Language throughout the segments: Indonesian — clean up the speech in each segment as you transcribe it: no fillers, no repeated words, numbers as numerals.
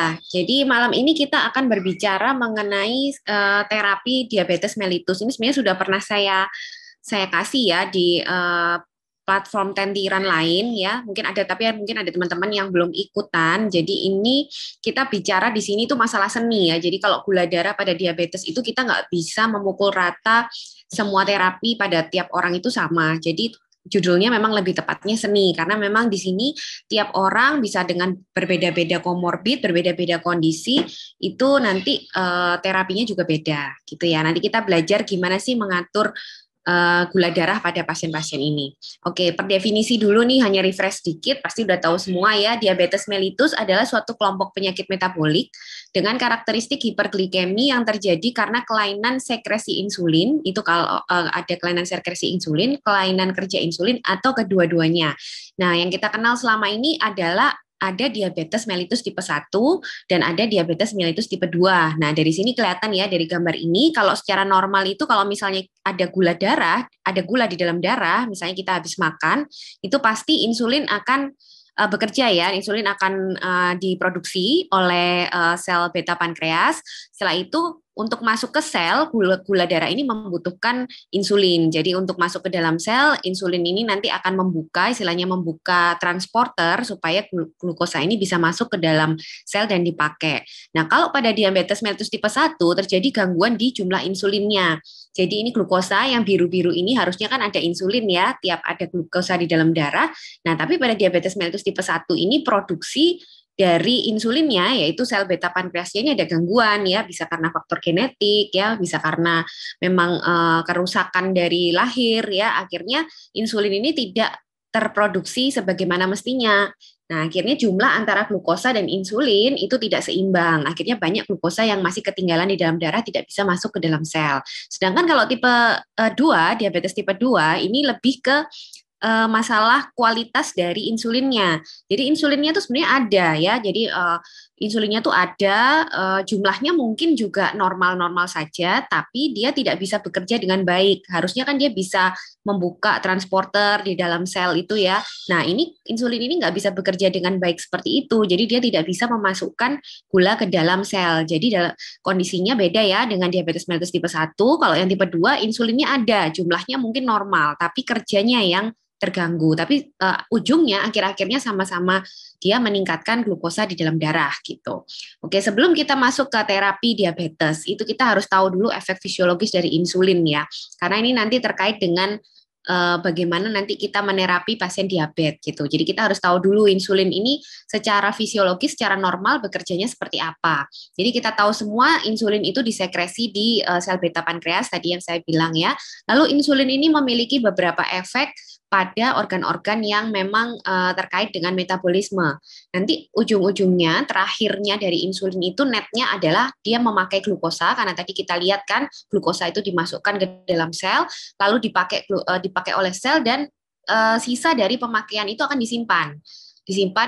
Ya, jadi malam ini kita akan berbicara mengenai terapi diabetes mellitus. Ini sebenarnya sudah pernah saya kasih ya di platform tentiran lain ya. Mungkin ada tapi mungkin ada teman-teman yang belum ikutan. Jadi ini kita bicara di sini tuh masalah seni ya. Jadi kalau gula darah pada diabetes itu kita nggak bisa memukul rata semua terapi pada tiap orang itu sama. Jadi judulnya memang lebih tepatnya seni karena memang di sini tiap orang bisa dengan berbeda-beda komorbid, berbeda-beda kondisi itu nanti terapinya juga beda gitu ya. Nanti kita belajar gimana sih mengatur gula darah pada pasien-pasien ini. Oke, per definisi dulu nih, hanya refresh sedikit, pasti udah tahu semua ya, diabetes mellitus adalah suatu kelompok penyakit metabolik dengan karakteristik hiperglikemi yang terjadi karena kelainan sekresi insulin, itu kalau ada kelainan sekresi insulin, kelainan kerja insulin, atau kedua-duanya. Nah, yang kita kenal selama ini adalah ada diabetes mellitus tipe 1 dan ada diabetes mellitus tipe 2. Nah, dari sini kelihatan ya dari gambar ini kalau secara normal itu kalau misalnya ada gula darah, ada gula di dalam darah, misalnya kita habis makan, itu pasti insulin akan bekerja ya, insulin akan diproduksi oleh sel beta pankreas. Setelah itu untuk masuk ke sel, gula darah ini membutuhkan insulin. Jadi untuk masuk ke dalam sel, insulin ini nanti akan membuka, istilahnya membuka transporter supaya glukosa ini bisa masuk ke dalam sel dan dipakai. Nah, kalau pada diabetes mellitus tipe 1 terjadi gangguan di jumlah insulinnya. Jadi ini glukosa yang biru-biru ini harusnya kan ada insulin ya, tiap ada glukosa di dalam darah. Nah, tapi pada diabetes mellitus tipe 1 ini produksi dari insulinnya, yaitu sel beta pankreasnya ini ada gangguan ya, bisa karena faktor genetik ya, bisa karena memang kerusakan dari lahir ya, akhirnya insulin ini tidak terproduksi sebagaimana mestinya. Nah, akhirnya jumlah antara glukosa dan insulin itu tidak seimbang. Akhirnya banyak glukosa yang masih ketinggalan di dalam darah tidak bisa masuk ke dalam sel. Sedangkan kalau tipe 2, diabetes tipe 2 ini lebih ke masalah kualitas dari insulinnya. Jadi insulinnya itu sebenarnya ada ya. Jadi insulinnya tuh ada, jumlahnya mungkin juga normal-normal saja, tapi dia tidak bisa bekerja dengan baik. Harusnya kan dia bisa membuka transporter di dalam sel itu ya. Nah, ini insulin ini nggak bisa bekerja dengan baik seperti itu. Jadi dia tidak bisa memasukkan gula ke dalam sel. Jadi kondisinya beda ya dengan diabetes mellitus tipe 1. Kalau yang tipe 2 insulinnya ada, jumlahnya mungkin normal, tapi kerjanya yang terganggu. Tapi ujungnya akhir-akhirnya sama-sama dia meningkatkan glukosa di dalam darah gitu. Oke, sebelum kita masuk ke terapi diabetes, itu kita harus tahu dulu efek fisiologis dari insulin ya. Karena ini nanti terkait dengan bagaimana nanti kita menerapi pasien diabetes gitu. Jadi kita harus tahu dulu insulin ini secara fisiologis, secara normal bekerjanya seperti apa. Jadi kita tahu semua insulin itu disekresi di sel beta pankreas tadi yang saya bilang ya. Lalu insulin ini memiliki beberapa efek pada organ-organ yang memang terkait dengan metabolisme. Nanti ujung-ujungnya, terakhirnya dari insulin itu netnya adalah dia memakai glukosa, karena tadi kita lihat kan glukosa itu dimasukkan ke dalam sel, lalu dipakai oleh sel dan sisa dari pemakaian itu akan disimpan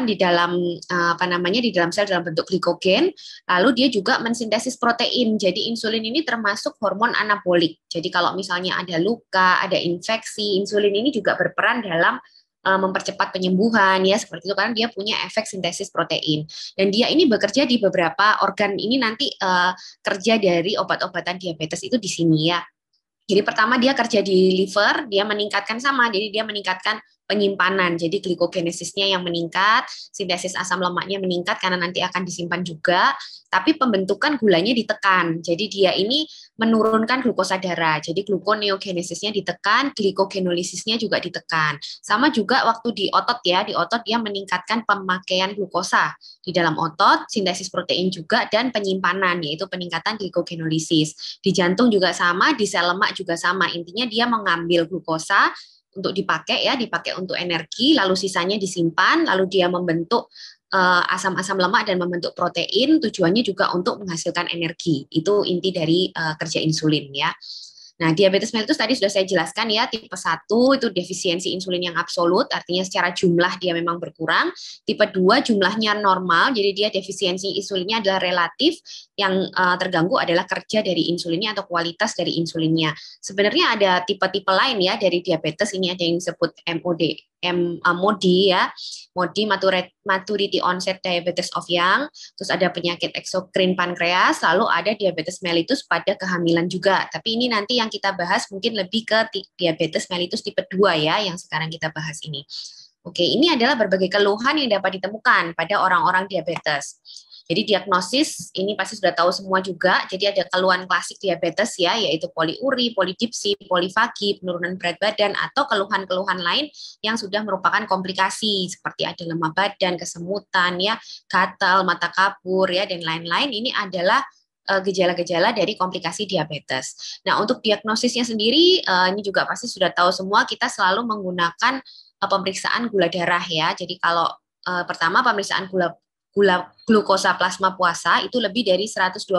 di dalam apa namanya di dalam sel dalam bentuk glikogen. Lalu dia juga mensintesis protein. Jadi insulin ini termasuk hormon anabolik. Jadi kalau misalnya ada luka, ada infeksi, insulin ini juga berperan dalam mempercepat penyembuhan ya, seperti itu kan, dia punya efek sintesis protein. Dan dia ini bekerja di beberapa organ. Ini nanti kerja dari obat-obatan diabetes itu di sini ya. Jadi pertama dia kerja di liver, dia meningkatkan sama, jadi dia meningkatkan penyimpanan. Jadi glikogenesisnya yang meningkat, sintesis asam lemaknya meningkat karena nanti akan disimpan juga, tapi pembentukan gulanya ditekan. Jadi dia ini menurunkan glukosa darah. Jadi gluconeogenesisnya ditekan, glikogenolisisnya juga ditekan. Sama juga waktu di otot ya, di otot dia meningkatkan pemakaian glukosa di dalam otot, sintesis protein juga, dan penyimpanan, yaitu peningkatan glikogenolisis. Di jantung juga sama, di sel lemak juga sama. Intinya dia mengambil glukosa untuk dipakai ya, dipakai untuk energi, lalu sisanya disimpan, lalu dia membentuk asam-asam lemak dan membentuk protein, tujuannya juga untuk menghasilkan energi. Itu inti dari kerja insulin ya. Nah, diabetes mellitus tadi sudah saya jelaskan ya, tipe 1 itu defisiensi insulin yang absolut, artinya secara jumlah dia memang berkurang. Tipe 2 jumlahnya normal, jadi dia defisiensi insulinnya adalah relatif, yang terganggu adalah kerja dari insulinnya atau kualitas dari insulinnya. Sebenarnya ada tipe-tipe lain ya dari diabetes, ini ada yang disebut MOD ya, MODI maturity onset diabetes of young, terus ada penyakit eksokrin pankreas, lalu ada diabetes mellitus pada kehamilan juga. Tapi ini nanti yang kita bahas mungkin lebih ke diabetes mellitus tipe 2 ya, yang sekarang kita bahas ini. Oke, ini adalah berbagai keluhan yang dapat ditemukan pada orang-orang diabetes. Jadi diagnosis ini pasti sudah tahu semua juga. Jadi ada keluhan klasik diabetes ya, yaitu poliuri, polidipsi, polifagi, penurunan berat badan, atau keluhan-keluhan lain yang sudah merupakan komplikasi seperti ada lemah badan, kesemutan ya, gatal, mata kabur ya, dan lain-lain. Ini adalah gejala-gejala dari komplikasi diabetes. Nah, untuk diagnosisnya sendiri ini juga pasti sudah tahu semua, kita selalu menggunakan pemeriksaan gula darah ya. Jadi kalau pertama pemeriksaan glukosa plasma puasa itu lebih dari 126.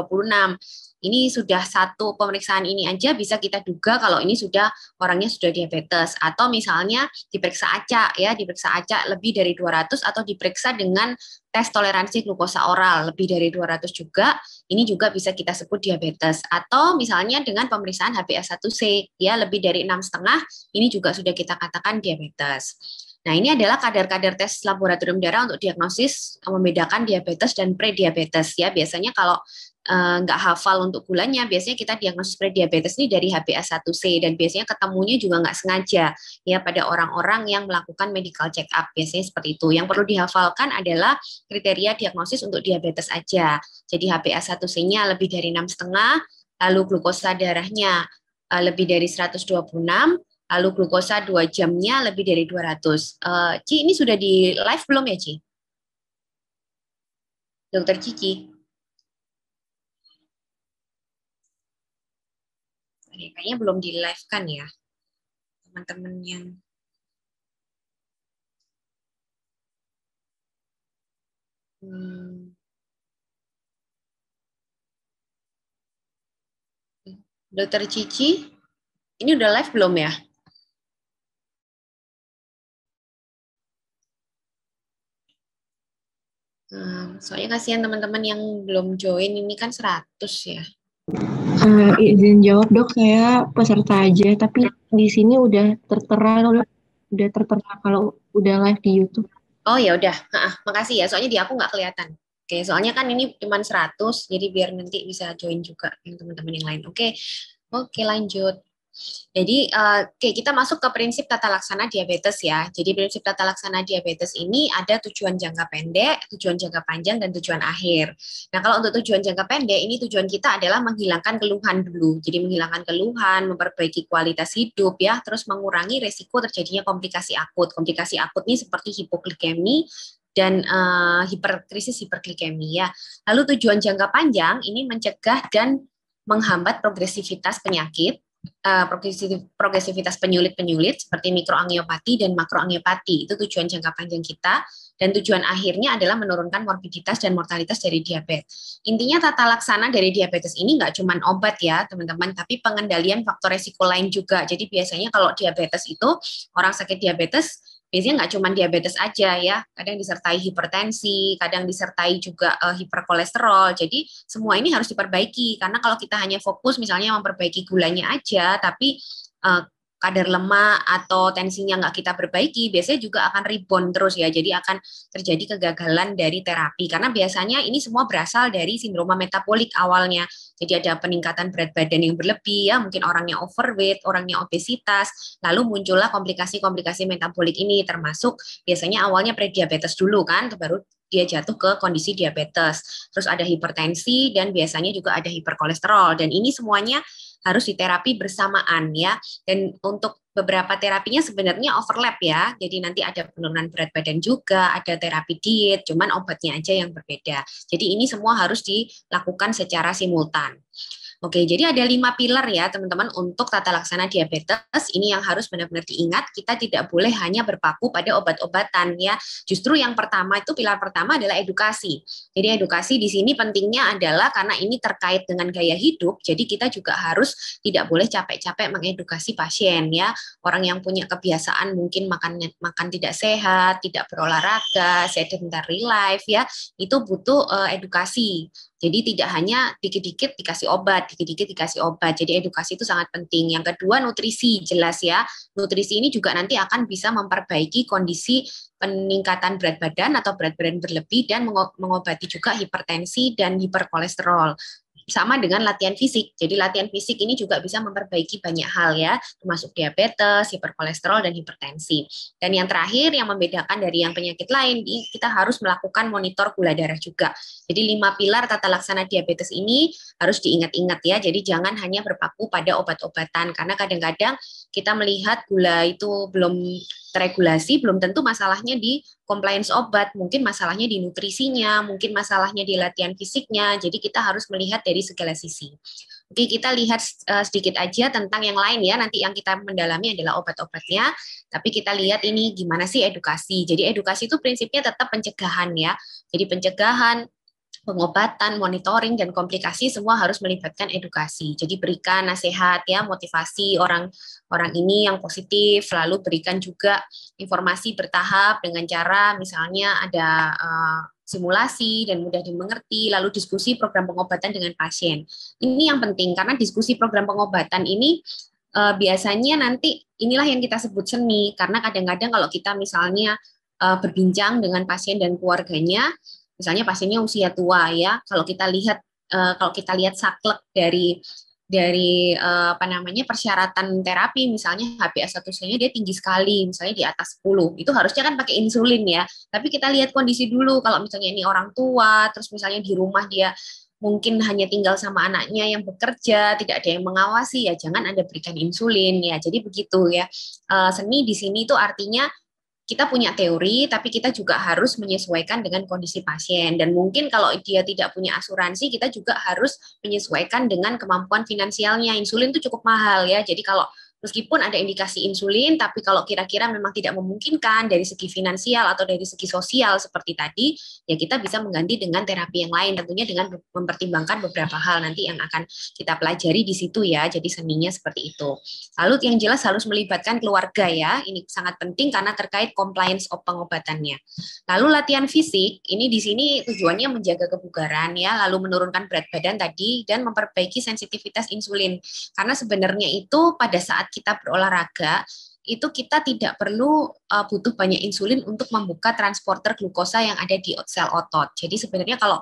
Ini sudah satu pemeriksaan ini aja bisa kita duga kalau ini sudah orangnya sudah diabetes, atau misalnya diperiksa acak ya, diperiksa acak lebih dari 200 atau diperiksa dengan tes toleransi glukosa oral lebih dari 200 juga, ini juga bisa kita sebut diabetes. Atau misalnya dengan pemeriksaan HbA1c ya lebih dari 6,5, ini juga sudah kita katakan diabetes. Nah, ini adalah kadar-kadar tes laboratorium darah untuk diagnosis membedakan diabetes dan prediabetes ya. Biasanya kalau nggak hafal untuk gulanya, biasanya kita diagnosis prediabetes ini dari HbA1c, dan biasanya ketemunya juga nggak sengaja ya pada orang-orang yang melakukan medical check up, biasanya seperti itu. Yang perlu dihafalkan adalah kriteria diagnosis untuk diabetes aja. Jadi HbA1c-nya lebih dari 6,5, lalu glukosa darahnya lebih dari 126, lalu glukosa 2 jamnya lebih dari 200. Ci, ini sudah di live belum ya, Ci? Dokter Cici? Kayaknya belum di live kan ya, teman-teman yang... Dokter Cici, ini udah live belum ya? Soalnya kasihan teman-teman yang belum join, ini kan 100 ya. Izin jawab dok, saya peserta aja, tapi di sini udah tertera kalau udah live di YouTube. Oh ya udah, makasih ya. Soalnya di aku nggak kelihatan. Oke, soalnya kan ini cuma 100, jadi biar nanti bisa join juga yang teman-teman yang lain. Oke, lanjut. Jadi, oke, kita masuk ke prinsip tata laksana diabetes ya. Jadi prinsip tata laksana diabetes ini ada tujuan jangka pendek, tujuan jangka panjang, dan tujuan akhir. Nah, kalau untuk tujuan jangka pendek, ini tujuan kita adalah menghilangkan keluhan dulu. Jadi menghilangkan keluhan, memperbaiki kualitas hidup ya, terus mengurangi resiko terjadinya komplikasi akut. Komplikasi akut ini seperti hipoglikemi dan krisis hiperglikemi ya. Lalu tujuan jangka panjang ini mencegah dan menghambat progresivitas penyakit, progresivitas penyulit-penyulit seperti mikroangiopati dan makroangiopati. Itu tujuan jangka panjang kita, dan tujuan akhirnya adalah menurunkan morbiditas dan mortalitas dari diabetes. Intinya tata laksana dari diabetes ini nggak cuma obat ya teman-teman, tapi pengendalian faktor resiko lain juga. Jadi biasanya kalau diabetes itu, orang sakit diabetes biasanya nggak cuma diabetes aja ya, kadang disertai hipertensi, kadang disertai juga hiperkolesterol. Jadi semua ini harus diperbaiki, karena kalau kita hanya fokus misalnya memperbaiki gulanya aja, tapi kadar lemak atau tensinya nggak kita perbaiki, biasanya juga akan rebound terus ya. Jadi akan terjadi kegagalan dari terapi, karena biasanya ini semua berasal dari sindroma metabolik awalnya. Jadi ada peningkatan berat badan yang berlebih ya, mungkin orangnya overweight, orangnya obesitas, lalu muncullah komplikasi-komplikasi metabolik ini, termasuk biasanya awalnya prediabetes dulu kan, baru dia jatuh ke kondisi diabetes. Terus ada hipertensi, dan biasanya juga ada hiperkolesterol, dan ini semuanya harus diterapi bersamaan ya. Dan untuk beberapa terapinya sebenarnya overlap ya. Jadi nanti ada penurunan berat badan juga, ada terapi diet, cuman obatnya aja yang berbeda. Jadi ini semua harus dilakukan secara simultan. Oke, jadi ada 5 pilar ya teman-teman untuk tata laksana diabetes. Ini yang harus benar-benar diingat, kita tidak boleh hanya berpaku pada obat-obatan ya. Justru yang pertama itu, pilar pertama adalah edukasi. Jadi edukasi di sini pentingnya adalah karena ini terkait dengan gaya hidup, jadi kita juga harus tidak boleh capek-capek mengedukasi pasien ya. Orang yang punya kebiasaan mungkin makan tidak sehat, tidak berolahraga, sedentary life ya, itu butuh edukasi. Jadi tidak hanya dikit-dikit dikasih obat, dikit-dikit dikasih obat. Jadi edukasi itu sangat penting. Yang kedua, nutrisi, jelas ya. Nutrisi ini juga nanti akan bisa memperbaiki kondisi peningkatan berat badan atau berat badan berlebih dan mengobati juga hipertensi dan hiperkolesterol. Sama dengan latihan fisik. Jadi latihan fisik ini juga bisa memperbaiki banyak hal ya, termasuk diabetes, hiperkolesterol, dan hipertensi. Dan yang terakhir yang membedakan dari yang penyakit lain, kita harus melakukan monitor gula darah juga. Jadi 5 pilar tata laksana diabetes ini harus diingat-ingat ya. Jadi jangan hanya berpaku pada obat-obatan, karena kadang-kadang kita melihat gula itu belum teregulasi, belum tentu masalahnya di compliance obat, mungkin masalahnya di nutrisinya, mungkin masalahnya di latihan fisiknya. Jadi kita harus melihat dari segala sisi. Oke, kita lihat sedikit aja tentang yang lain ya. Nanti yang kita mendalami adalah obat-obatnya, tapi kita lihat ini gimana sih edukasi. Jadi edukasi itu prinsipnya tetap pencegahan ya. Jadi pencegahan, pengobatan, monitoring, dan komplikasi semua harus melibatkan edukasi. Jadi berikan nasihat ya, motivasi orang ini yang positif, lalu berikan juga informasi bertahap dengan cara misalnya ada simulasi dan mudah dimengerti, lalu diskusi program pengobatan dengan pasien. Ini yang penting karena diskusi program pengobatan ini biasanya nanti inilah yang kita sebut seni, karena kadang-kadang kalau kita misalnya berbincang dengan pasien dan keluarganya, misalnya pasiennya usia tua ya, kalau kita lihat saklek dari apa namanya persyaratan terapi, misalnya HbA1c-nya dia tinggi sekali, misalnya di atas 10, itu harusnya kan pakai insulin ya. Tapi kita lihat kondisi dulu, kalau misalnya ini orang tua, terus misalnya di rumah dia mungkin hanya tinggal sama anaknya yang bekerja, tidak ada yang mengawasi, ya jangan Anda berikan insulin ya. Jadi begitu ya. Seni di sini itu artinya kita punya teori, tapi kita juga harus menyesuaikan dengan kondisi pasien. Dan mungkin kalau dia tidak punya asuransi, kita juga harus menyesuaikan dengan kemampuan finansialnya. Insulin itu cukup mahal ya, jadi kalau meskipun ada indikasi insulin, tapi kalau kira-kira memang tidak memungkinkan dari segi finansial atau dari segi sosial seperti tadi, ya kita bisa mengganti dengan terapi yang lain, tentunya dengan mempertimbangkan beberapa hal nanti yang akan kita pelajari di situ ya, jadi seninya seperti itu. Lalu yang jelas harus melibatkan keluarga ya, ini sangat penting karena terkait compliance of pengobatannya. Lalu latihan fisik, ini di sini tujuannya menjaga kebugaran ya, lalu menurunkan berat badan tadi, dan memperbaiki sensitivitas insulin. Karena sebenarnya itu pada saat kita berolahraga, itu kita tidak perlu butuh banyak insulin untuk membuka transporter glukosa yang ada di sel otot. Jadi sebenarnya kalau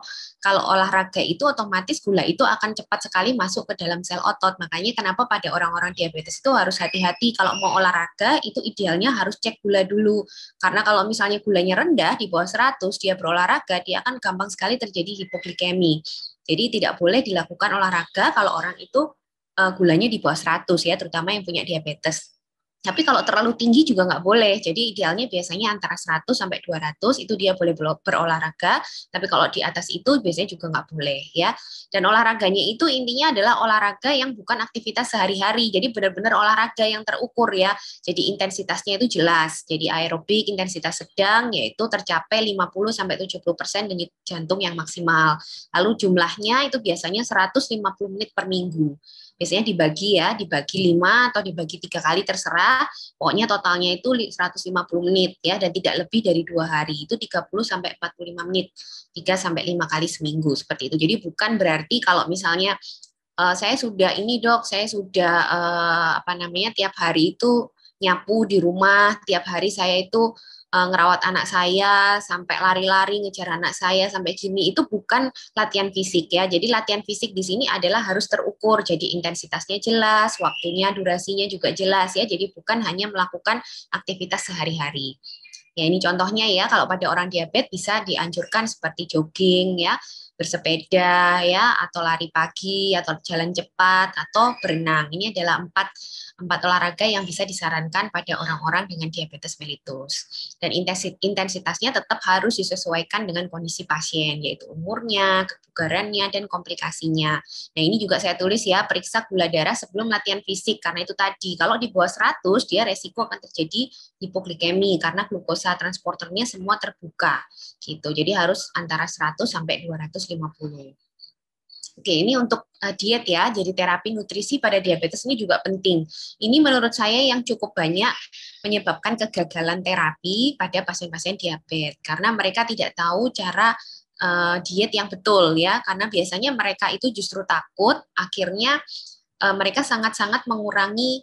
olahraga itu otomatis gula itu akan cepat sekali masuk ke dalam sel otot. Makanya kenapa pada orang-orang diabetes itu harus hati-hati kalau mau olahraga, itu idealnya harus cek gula dulu. Karena kalau misalnya gulanya rendah di bawah 100, dia berolahraga, dia akan gampang sekali terjadi hipoglikemi. Jadi tidak boleh dilakukan olahraga kalau orang itu gulanya di bawah 100 ya, terutama yang punya diabetes. Tapi kalau terlalu tinggi juga nggak boleh. Jadi idealnya biasanya antara 100 sampai 200 itu dia boleh berolahraga. Tapi kalau di atas itu biasanya juga nggak boleh ya. Dan olahraganya itu intinya adalah olahraga yang bukan aktivitas sehari-hari. Jadi benar-benar olahraga yang terukur ya. Jadi intensitasnya itu jelas. Jadi aerobik intensitas sedang yaitu tercapai 50 sampai 70% denyut jantung yang maksimal. Lalu jumlahnya itu biasanya 150 menit per minggu. Biasanya dibagi 5 atau dibagi 3 kali terserah. Pokoknya totalnya itu 150 menit ya, dan tidak lebih dari 2 hari. Itu 30 sampai 45 menit. 3 sampai 5 kali seminggu seperti itu. Jadi bukan berarti kalau misalnya saya sudah ini dok, saya sudah tiap hari itu nyapu di rumah, tiap hari saya itu ngerawat anak saya, sampai lari-lari ngejar anak saya, sampai gini, itu bukan latihan fisik ya. Jadi latihan fisik di sini adalah harus terukur, jadi intensitasnya jelas, waktunya, durasinya juga jelas ya. Jadi bukan hanya melakukan aktivitas sehari-hari. Ya ini contohnya ya, kalau pada orang diabetes bisa dianjurkan seperti jogging ya, bersepeda ya, atau lari pagi, atau jalan cepat, atau berenang. Ini adalah empat olahraga yang bisa disarankan pada orang-orang dengan diabetes mellitus. Dan intensitasnya tetap harus disesuaikan dengan kondisi pasien, yaitu umurnya, kebugarannya, dan komplikasinya. Nah ini juga saya tulis ya, periksa gula darah sebelum latihan fisik, karena itu tadi, kalau di bawah 100, dia resiko akan terjadi hipoglikemi, karena glukosa transporternya semua terbuka. Gitu. Jadi harus antara 100 sampai 250. Oke, ini untuk diet ya. Jadi terapi nutrisi pada diabetes ini juga penting. Ini menurut saya yang cukup banyak menyebabkan kegagalan terapi pada pasien-pasien diabetes karena mereka tidak tahu cara diet yang betul ya. Karena biasanya mereka itu justru takut, akhirnya mereka sangat-sangat mengurangi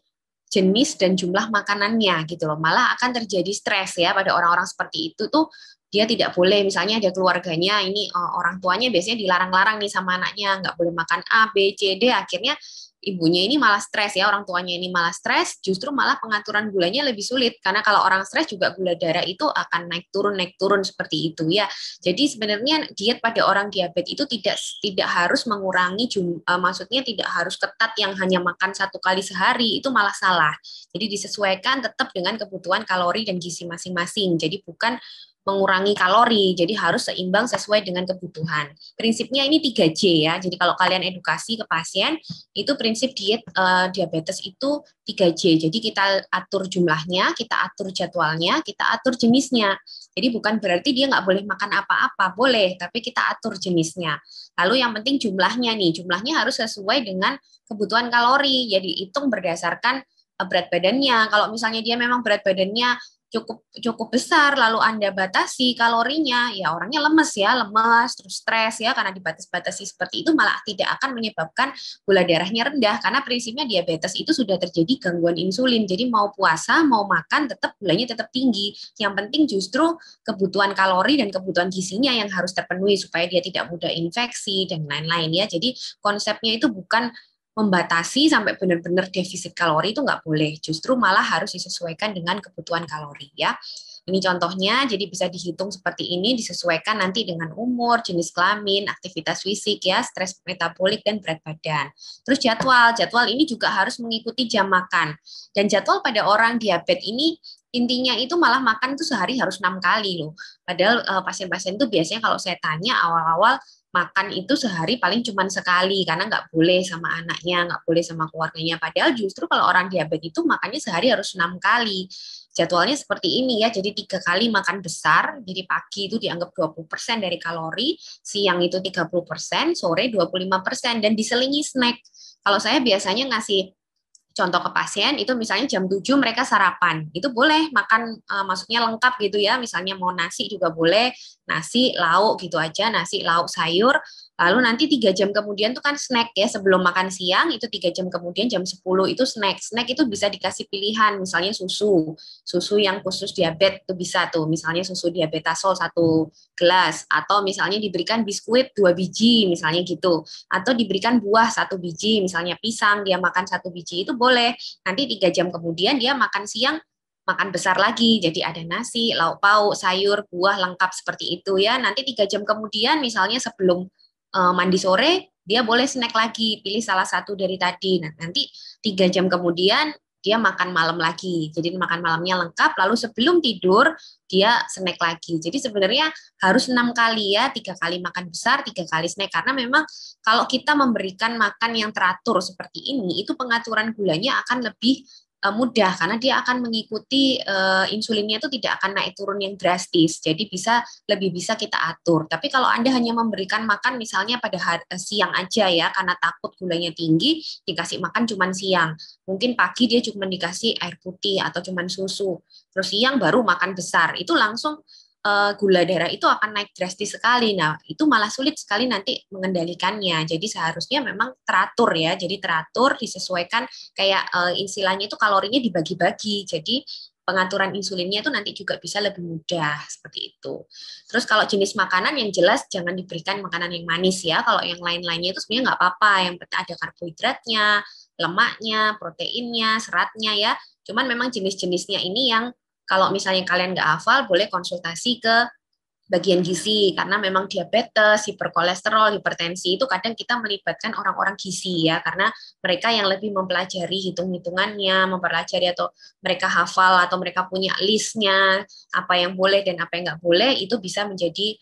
jenis dan jumlah makanannya gitu loh. Malah akan terjadi stres ya pada orang-orang seperti itu tuh, dia tidak boleh, misalnya ada keluarganya ini, orang tuanya biasanya dilarang-larang nih sama anaknya, nggak boleh makan A, B, C, D, akhirnya ibunya ini malah stres ya, orang tuanya ini malah stres, justru malah pengaturan gulanya lebih sulit, karena kalau orang stres juga gula darah itu akan naik turun seperti itu ya. Jadi sebenarnya diet pada orang diabetes itu tidak harus mengurangi maksudnya tidak harus ketat yang hanya makan 1 kali sehari, itu malah salah. Jadi disesuaikan tetap dengan kebutuhan kalori dan gizi masing-masing. Jadi bukan mengurangi kalori, jadi harus seimbang sesuai dengan kebutuhan. Prinsipnya ini 3J ya. Jadi kalau kalian edukasi ke pasien, itu prinsip diet diabetes itu 3J. Jadi kita atur jumlahnya, kita atur jadwalnya, kita atur jenisnya. Jadi bukan berarti dia nggak boleh makan apa-apa, boleh, tapi kita atur jenisnya. Lalu yang penting jumlahnya nih, jumlahnya harus sesuai dengan kebutuhan kalori. Jadi hitung berdasarkan berat badannya. Kalau misalnya dia memang berat badannya cukup cukup besar, lalu Anda batasi kalorinya, ya orangnya lemes ya, lemes, terus stres ya, karena dibatasi seperti itu malah tidak akan menyebabkan gula darahnya rendah, karena prinsipnya diabetes itu sudah terjadi gangguan insulin, jadi mau puasa, mau makan, tetap gulanya tetap tinggi. Yang penting justru kebutuhan kalori dan kebutuhan gizinya yang harus terpenuhi supaya dia tidak mudah infeksi dan lain-lain ya. Jadi konsepnya itu bukan membatasi sampai benar-benar defisit kalori, itu nggak boleh. Justru malah harus disesuaikan dengan kebutuhan kalori ya. Ini contohnya, jadi bisa dihitung seperti ini, disesuaikan nanti dengan umur, jenis kelamin, aktivitas fisik ya, stres metabolik dan berat badan. Terus jadwal ini juga harus mengikuti jam makan. Dan jadwal pada orang diabetes ini intinya itu malah makan itu sehari harus 6 kali loh. Padahal pasien-pasien itu biasanya kalau saya tanya awal-awal makan itu sehari paling cuma sekali karena nggak boleh sama anaknya, nggak boleh sama keluarganya. Padahal justru kalau orang diabetes itu makannya sehari harus 6 kali. Jadwalnya seperti ini ya, jadi 3 kali makan besar, jadi pagi itu dianggap 20% dari kalori, siang itu 30%, sore 25%, dan diselingi snack. Kalau saya biasanya ngasih contoh ke pasien itu misalnya jam 7 mereka sarapan, itu boleh makan maksudnya lengkap gitu ya, misalnya mau nasi juga boleh, nasi lauk gitu aja, nasi lauk sayur, lalu nanti 3 jam kemudian tuh kan snack ya, sebelum makan siang itu 3 jam kemudian jam 10 itu snack itu bisa dikasih pilihan, misalnya susu yang khusus diabetes itu bisa tuh, misalnya susu diabetasol 1 gelas, atau misalnya diberikan biskuit 2 biji misalnya gitu, atau diberikan buah 1 biji, misalnya pisang dia makan 1 biji, itu boleh. Nanti 3 jam kemudian dia makan siang, makan besar lagi, jadi ada nasi, lauk pauk, sayur, buah lengkap seperti itu ya. Nanti 3 jam kemudian misalnya sebelum mandi sore dia boleh snack lagi, pilih salah satu dari tadi. Nah, nanti 3 jam kemudian dia makan malam lagi, jadi makan malamnya lengkap, lalu sebelum tidur dia snack lagi. Jadi sebenarnya harus 6 kali ya, 3 kali makan besar, 3 kali snack, karena memang kalau kita memberikan makan yang teratur seperti ini, itu pengaturan gulanya akan lebih mudah, karena dia akan mengikuti insulinnya itu tidak akan naik turun yang drastis, jadi lebih bisa kita atur. Tapi kalau Anda hanya memberikan makan misalnya pada siang aja ya, karena takut gulanya tinggi, dikasih makan cuma siang, mungkin pagi dia cuma dikasih air putih atau cuma susu, terus siang baru makan besar, itu langsung gula darah itu akan naik drastis sekali. Nah, itu malah sulit sekali nanti mengendalikannya. Jadi seharusnya memang teratur ya. Jadi teratur, disesuaikan, kayak istilahnya itu kalorinya dibagi-bagi. Jadi pengaturan insulinnya itu nanti juga bisa lebih mudah seperti itu. Terus kalau jenis makanan yang jelas jangan diberikan makanan yang manis ya. Kalau yang lain-lainnya itu sebenarnya nggak apa-apa. Yang penting ada karbohidratnya, lemaknya, proteinnya, seratnya ya. Cuman memang jenis-jenisnya ini yang kalau misalnya kalian nggak hafal, boleh konsultasi ke bagian gizi, karena memang diabetes, hiperkolesterol, hipertensi itu kadang kita melibatkan orang-orang gizi ya, karena mereka yang lebih mempelajari hitung-hitungannya, mempelajari atau mereka hafal atau mereka punya listnya, apa yang boleh dan apa yang nggak boleh, itu bisa menjadi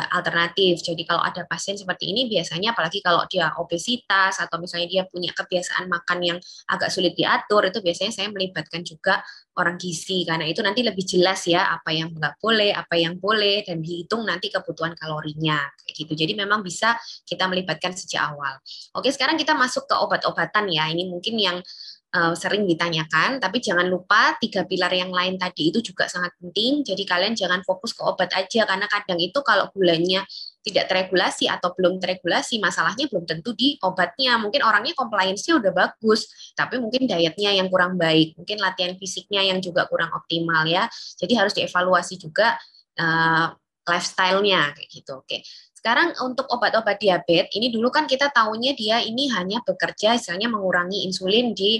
alternatif. Jadi kalau ada pasien seperti ini, biasanya apalagi kalau dia obesitas atau misalnya dia punya kebiasaan makan yang agak sulit diatur, itu biasanya saya melibatkan juga orang gizi, karena itu nanti lebih jelas ya apa yang nggak boleh, apa yang boleh, dan dihitung nanti kebutuhan kalorinya kayak gitu. Jadi memang bisa kita melibatkan sejak awal. Oke, sekarang kita masuk ke obat-obatan ya. Ini mungkin yang sering ditanyakan, tapi jangan lupa 3 pilar yang lain tadi itu juga sangat penting. Jadi kalian jangan fokus ke obat aja, karena kadang itu kalau gulanya tidak teregulasi atau belum teregulasi, masalahnya belum tentu di obatnya. Mungkin orangnya compliance-nya udah bagus, tapi mungkin dietnya yang kurang baik, mungkin latihan fisiknya yang juga kurang optimal ya. Jadi harus dievaluasi juga lifestyle-nya kayak gitu. Oke. Sekarang untuk obat-obat diabetes, ini dulu kan kita tahunya dia ini hanya bekerja istilahnya mengurangi insulin di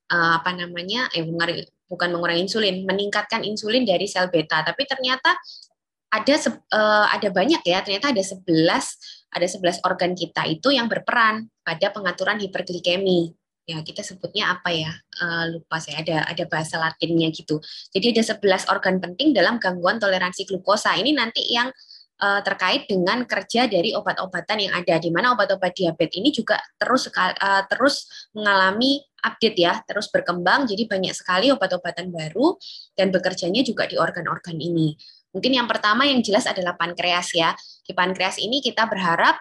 apa namanya, bukan mengurangi insulin, meningkatkan insulin dari sel beta. Tapi ternyata ada banyak ya, ternyata ada 11 organ kita itu yang berperan pada pengaturan hiperglikemi. Ya, kita sebutnya apa ya? Lupa saya, ada bahasa Latinnya gitu. Jadi ada 11 organ penting dalam gangguan toleransi glukosa. Ini nanti yang terkait dengan kerja dari obat-obatan yang ada, di mana obat-obat diabetes ini juga terus mengalami update ya, terus berkembang, jadi banyak sekali obat-obatan baru dan bekerjanya juga di organ-organ ini. Mungkin yang pertama yang jelas adalah pankreas ya. Di pankreas ini kita berharap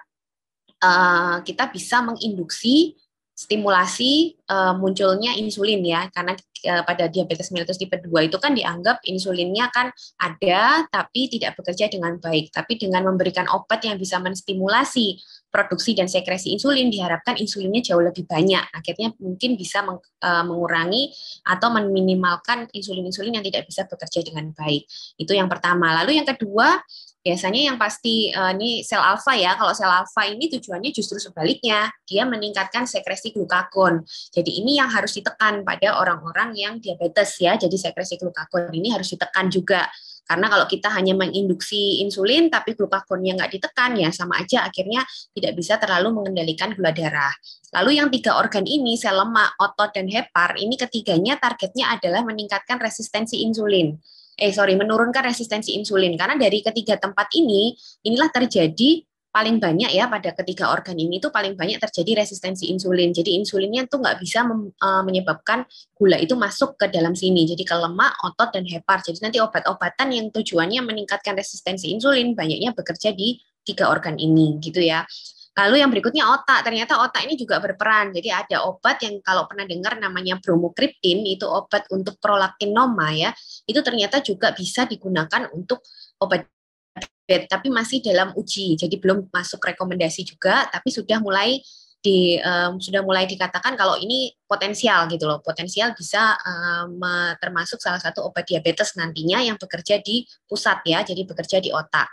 kita bisa menginduksi stimulasi munculnya insulin ya, karena pada diabetes mellitus tipe 2 itu kan dianggap insulinnya kan ada tapi tidak bekerja dengan baik. Tapi dengan memberikan obat yang bisa menstimulasi produksi dan sekresi insulin, diharapkan insulinnya jauh lebih banyak. Akhirnya mungkin bisa mengurangi atau meminimalkan insulin-insulin yang tidak bisa bekerja dengan baik. Itu yang pertama. Lalu yang kedua, biasanya yang pasti ini sel alfa ya. Kalau sel alfa ini tujuannya justru sebaliknya, dia meningkatkan sekresi glukagon. Jadi ini yang harus ditekan pada orang-orang yang diabetes ya. Jadi sekresi glukagon ini harus ditekan juga. Karena kalau kita hanya menginduksi insulin tapi glukagonnya nggak ditekan ya sama aja akhirnya tidak bisa terlalu mengendalikan gula darah. Lalu yang 3 organ ini, sel lemak, otot, dan hepar, ini ketiganya targetnya adalah meningkatkan resistensi insulin. Menurunkan resistensi insulin. Karena dari ketiga tempat ini, inilah terjadi paling banyak ya pada ketiga organ ini tuh paling banyak terjadi resistensi insulin. Jadi insulinnya tuh nggak bisa menyebabkan gula itu masuk ke dalam sini. Jadi ke lemak, otot, dan hepar. Jadi nanti obat-obatan yang tujuannya meningkatkan resistensi insulin banyaknya bekerja di 3 organ ini gitu ya. Lalu yang berikutnya otak, ternyata otak ini juga berperan. Jadi ada obat yang kalau pernah dengar namanya bromokriptin, itu obat untuk prolaktinoma ya, itu ternyata juga bisa digunakan untuk obat diabetes, tapi masih dalam uji, jadi belum masuk rekomendasi juga, tapi sudah mulai dikatakan kalau ini potensial gitu loh, potensial bisa termasuk salah satu obat diabetes nantinya yang bekerja di pusat ya, jadi bekerja di otak.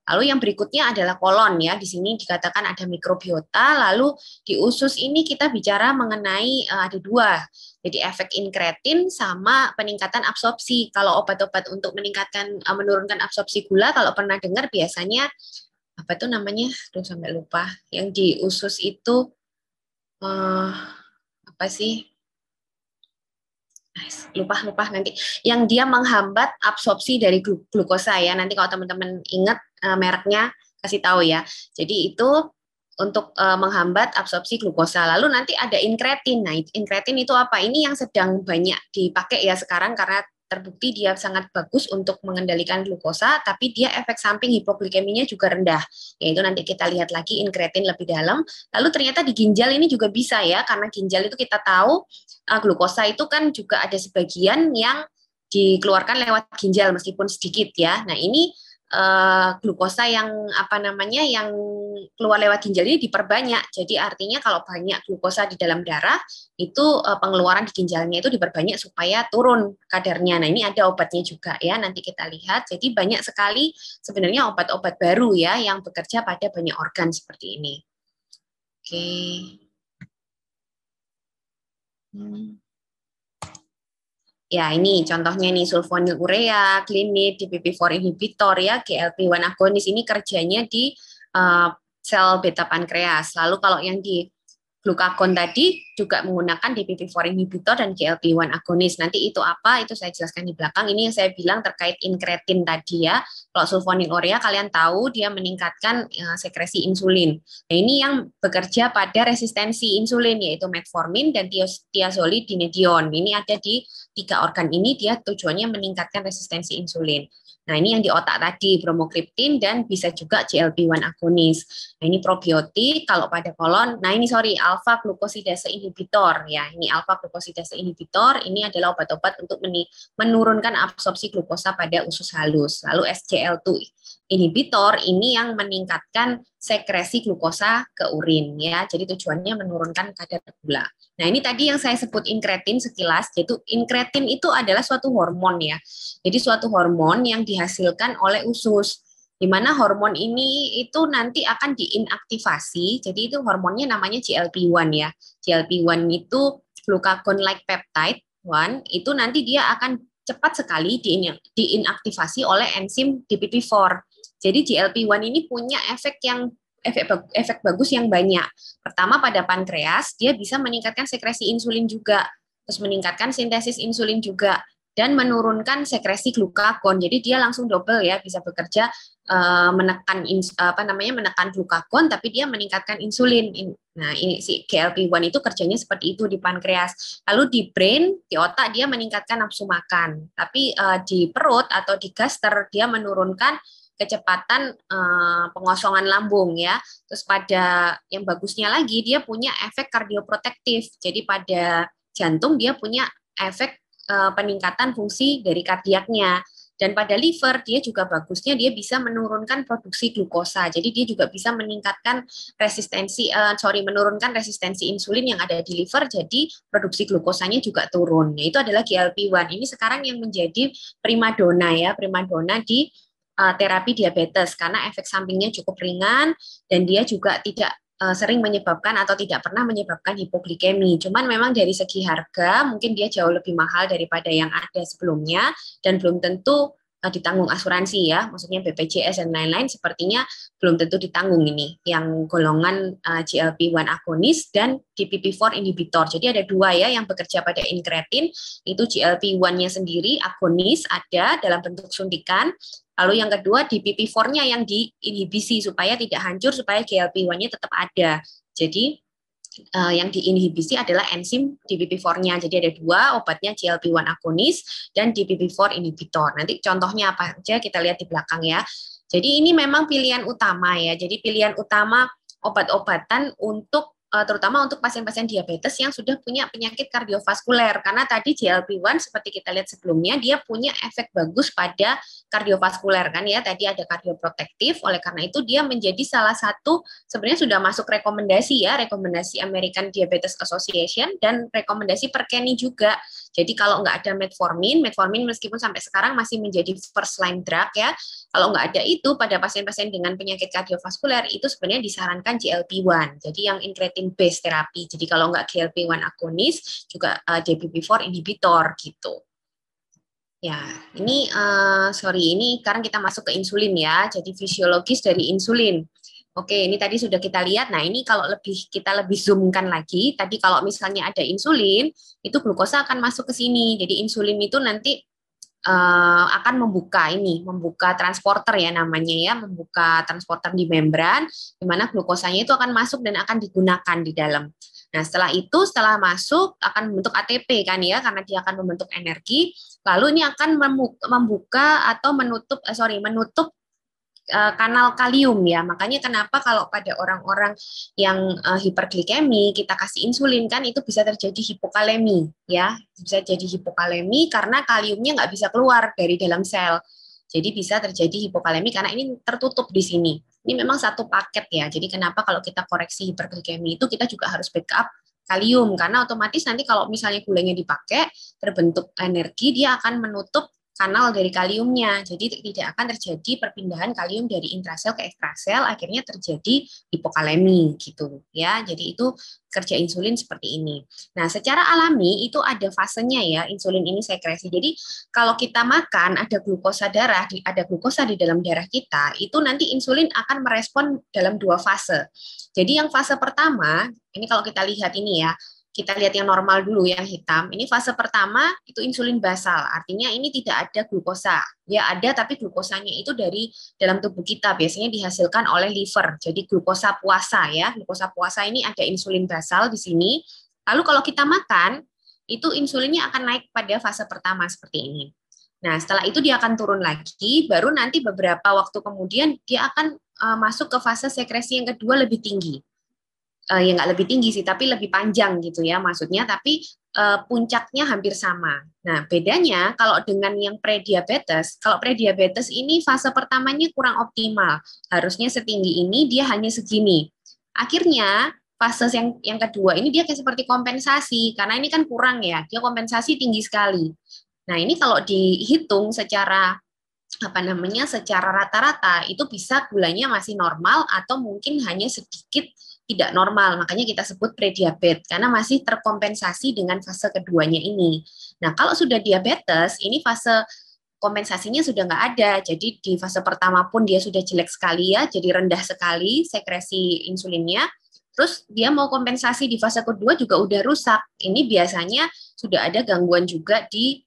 Lalu yang berikutnya adalah kolon ya. Di sini dikatakan ada mikrobiota. Lalu di usus ini kita bicara mengenai ada 2. Jadi efek inkretin sama peningkatan absorpsi. Kalau obat-obat untuk menurunkan absorpsi gula, kalau pernah dengar biasanya apa itu namanya? Aduh sampai lupa. Yang di usus itu apa sih? Lupa nanti. Yang dia menghambat absorpsi dari glukosa ya. Nanti kalau teman-teman ingat mereknya kasih tahu ya. Jadi itu untuk menghambat absorpsi glukosa. Lalu nanti ada inkretin. Nah, inkretin itu apa? Ini yang sedang banyak dipakai ya sekarang karena terbukti dia sangat bagus untuk mengendalikan glukosa, tapi dia efek samping hipoglikeminya juga rendah. Yaitu nanti kita lihat lagi inkretin lebih dalam. Lalu ternyata di ginjal ini juga bisa ya, karena ginjal itu kita tahu glukosa itu kan juga ada sebagian yang dikeluarkan lewat ginjal meskipun sedikit ya. Nah ini glukosa yang yang keluar lewat ginjal ini diperbanyak. Jadi artinya kalau banyak glukosa di dalam darah itu pengeluaran di ginjalnya itu diperbanyak supaya turun kadarnya. Nah ini ada obatnya juga ya. Nanti kita lihat. Jadi banyak sekali sebenarnya obat-obat baru ya yang bekerja pada banyak organ seperti ini. Oke. Ya, ini contohnya nih sulfonylurea, Clinid, DPP-4 inhibitor ya, GLP-1 agonis ini kerjanya di sel beta pankreas. Lalu kalau yang di glukagon tadi juga menggunakan DPP-4 inhibitor dan GLP-1 agonis. Nanti itu apa? Itu saya jelaskan di belakang. Ini yang saya bilang terkait inkretin tadi ya. Kalau sulfonylurea kalian tahu dia meningkatkan sekresi insulin. Nah, ini yang bekerja pada resistensi insulin yaitu metformin dan thiazolidinedion. Ini ada di 3 organ ini, dia tujuannya meningkatkan resistensi insulin. Nah, ini yang di otak tadi, bromokriptin dan bisa juga GLP-1 agonis. Nah, ini probiotik, kalau pada kolon, nah ini alfa glukosidase inhibitor ya. Ini alfa glukosidase inhibitor, ini adalah obat-obat untuk menurunkan absorpsi glukosa pada usus halus. Lalu SGLT2 inhibitor ini yang meningkatkan sekresi glukosa ke urin ya. Jadi tujuannya menurunkan kadar gula. Nah, ini tadi yang saya sebut inkretin sekilas, yaitu inkretin itu adalah suatu hormon ya. Jadi suatu hormon yang dihasilkan oleh usus, di mana hormon ini itu nanti akan diinaktivasi. Jadi itu hormonnya namanya GLP-1 ya. GLP-1 itu glucagon-like peptide 1, itu nanti dia akan cepat sekali diinaktivasi oleh enzim DPP-4. Jadi GLP-1 ini punya efek bagus yang banyak. Pertama, pada pankreas dia bisa meningkatkan sekresi insulin juga, terus meningkatkan sintesis insulin juga, dan menurunkan sekresi glukagon. Jadi dia langsung double ya, bisa bekerja menekan glukagon, tapi dia meningkatkan insulin. Nah, ini si GLP-1 itu kerjanya seperti itu di pankreas. Lalu di brain, di otak dia meningkatkan nafsu makan. Tapi di perut atau di gaster dia menurunkan kecepatan pengosongan lambung ya. Terus pada yang bagusnya lagi dia punya efek kardioprotektif. Jadi pada jantung dia punya efek peningkatan fungsi dari kardiaknya. Dan pada liver dia juga bagusnya dia bisa menurunkan produksi glukosa. Jadi dia juga bisa meningkatkan menurunkan resistensi insulin yang ada di liver, jadi produksi glukosanya juga turun. Nah, itu adalah GLP-1. Ini sekarang yang menjadi primadona di terapi diabetes karena efek sampingnya cukup ringan dan dia juga tidak sering menyebabkan atau tidak pernah menyebabkan hipoglikemi. Cuman memang dari segi harga mungkin dia jauh lebih mahal daripada yang ada sebelumnya dan belum tentu ditanggung asuransi ya. Maksudnya BPJS dan lain-lain sepertinya belum tentu ditanggung ini yang golongan GLP-1 agonis dan DPP-4 inhibitor. Jadi ada dua ya yang bekerja pada inkretin, itu GLP-1-nya sendiri agonis ada dalam bentuk suntikan. Lalu yang kedua DPP-4-nya yang diinhibisi supaya tidak hancur, supaya GLP-1-nya tetap ada. Jadi yang diinhibisi adalah enzim DPP-4-nya. Jadi ada dua obatnya, GLP-1 agonis dan DPP-4 inhibitor. Nanti contohnya apa aja kita lihat di belakang ya. Jadi ini memang pilihan utama ya. Jadi pilihan utama obat-obatan untuk terutama untuk pasien-pasien diabetes yang sudah punya penyakit kardiovaskuler. Karena tadi GLP-1 seperti kita lihat sebelumnya, dia punya efek bagus pada kardiovaskuler kan ya. Tadi ada kardioprotektif, oleh karena itu dia menjadi salah satu, sebenarnya sudah masuk rekomendasi ya, rekomendasi American Diabetes Association dan rekomendasi Perkeni juga. Jadi kalau nggak ada metformin meskipun sampai sekarang masih menjadi first line drug ya, kalau nggak ada itu pada pasien-pasien dengan penyakit kardiovaskuler itu sebenarnya disarankan GLP-1. Jadi yang incretin based terapi. Jadi kalau nggak GLP-1 agonis juga DPP-4 inhibitor gitu. Ya, ini ini sekarang kita masuk ke insulin ya. Jadi fisiologis dari insulin. Oke, ini tadi sudah kita lihat. Nah, ini kalau kita lebih zoomkan lagi, tadi kalau misalnya ada insulin, itu glukosa akan masuk ke sini. Jadi insulin itu nanti akan membuka transporter ya namanya ya, membuka transporter di membran, di mana glukosanya itu akan masuk dan akan digunakan di dalam. Nah, setelah masuk akan membentuk ATP kan ya, karena dia akan membentuk energi. Lalu ini akan membuka atau menutup kanal kalium ya. Makanya kenapa kalau pada orang-orang yang hiperglikemi kita kasih insulin kan itu bisa terjadi hipokalemi ya. Bisa jadi hipokalemi karena kaliumnya nggak bisa keluar dari dalam sel. Jadi bisa terjadi hipokalemi karena ini tertutup di sini. Ini memang satu paket ya. Jadi kenapa kalau kita koreksi hiperglikemi itu kita juga harus backup kalium karena otomatis nanti kalau misalnya gulanya dipakai terbentuk energi, dia akan menutup kanal dari kaliumnya. Jadi tidak akan terjadi perpindahan kalium dari intrasel ke ekstrasel, akhirnya terjadi hipokalemi gitu ya. Jadi itu kerja insulin seperti ini. Nah, secara alami itu ada fasenya ya, insulin ini sekresi. Jadi kalau kita makan ada glukosa di dalam darah kita, itu nanti insulin akan merespon dalam dua fase. Jadi yang fase pertama, ini kalau kita lihat ini ya, kita lihat yang normal dulu, yang hitam. Ini fase pertama itu insulin basal, artinya ini tidak ada glukosa. Ya ada, tapi glukosanya itu dari dalam tubuh kita, biasanya dihasilkan oleh liver. Jadi glukosa puasa ya, glukosa puasa ini ada insulin basal di sini. Lalu kalau kita makan, itu insulinnya akan naik pada fase pertama seperti ini. Nah, setelah itu dia akan turun lagi, baru nanti beberapa waktu kemudian dia akan masuk ke fase sekresi yang kedua lebih tinggi. ya nggak lebih tinggi sih, tapi lebih panjang gitu ya maksudnya, tapi puncaknya hampir sama. Nah, bedanya kalau dengan yang prediabetes, kalau prediabetes ini fase pertamanya kurang optimal. Harusnya setinggi ini, dia hanya segini. Akhirnya, fase yang kedua ini dia kayak seperti kompensasi, karena ini kan kurang ya, dia kompensasi tinggi sekali. Nah, ini kalau dihitung secara apa namanya secara rata-rata itu bisa gulanya masih normal atau mungkin hanya sedikit tidak normal. Makanya kita sebut prediabetes karena masih terkompensasi dengan fase keduanya ini. Nah, kalau sudah diabetes, ini fase kompensasinya sudah nggak ada. Jadi di fase pertama pun dia sudah jelek sekali ya, jadi rendah sekali sekresi insulinnya. Terus dia mau kompensasi di fase kedua juga udah rusak. Ini biasanya sudah ada gangguan juga di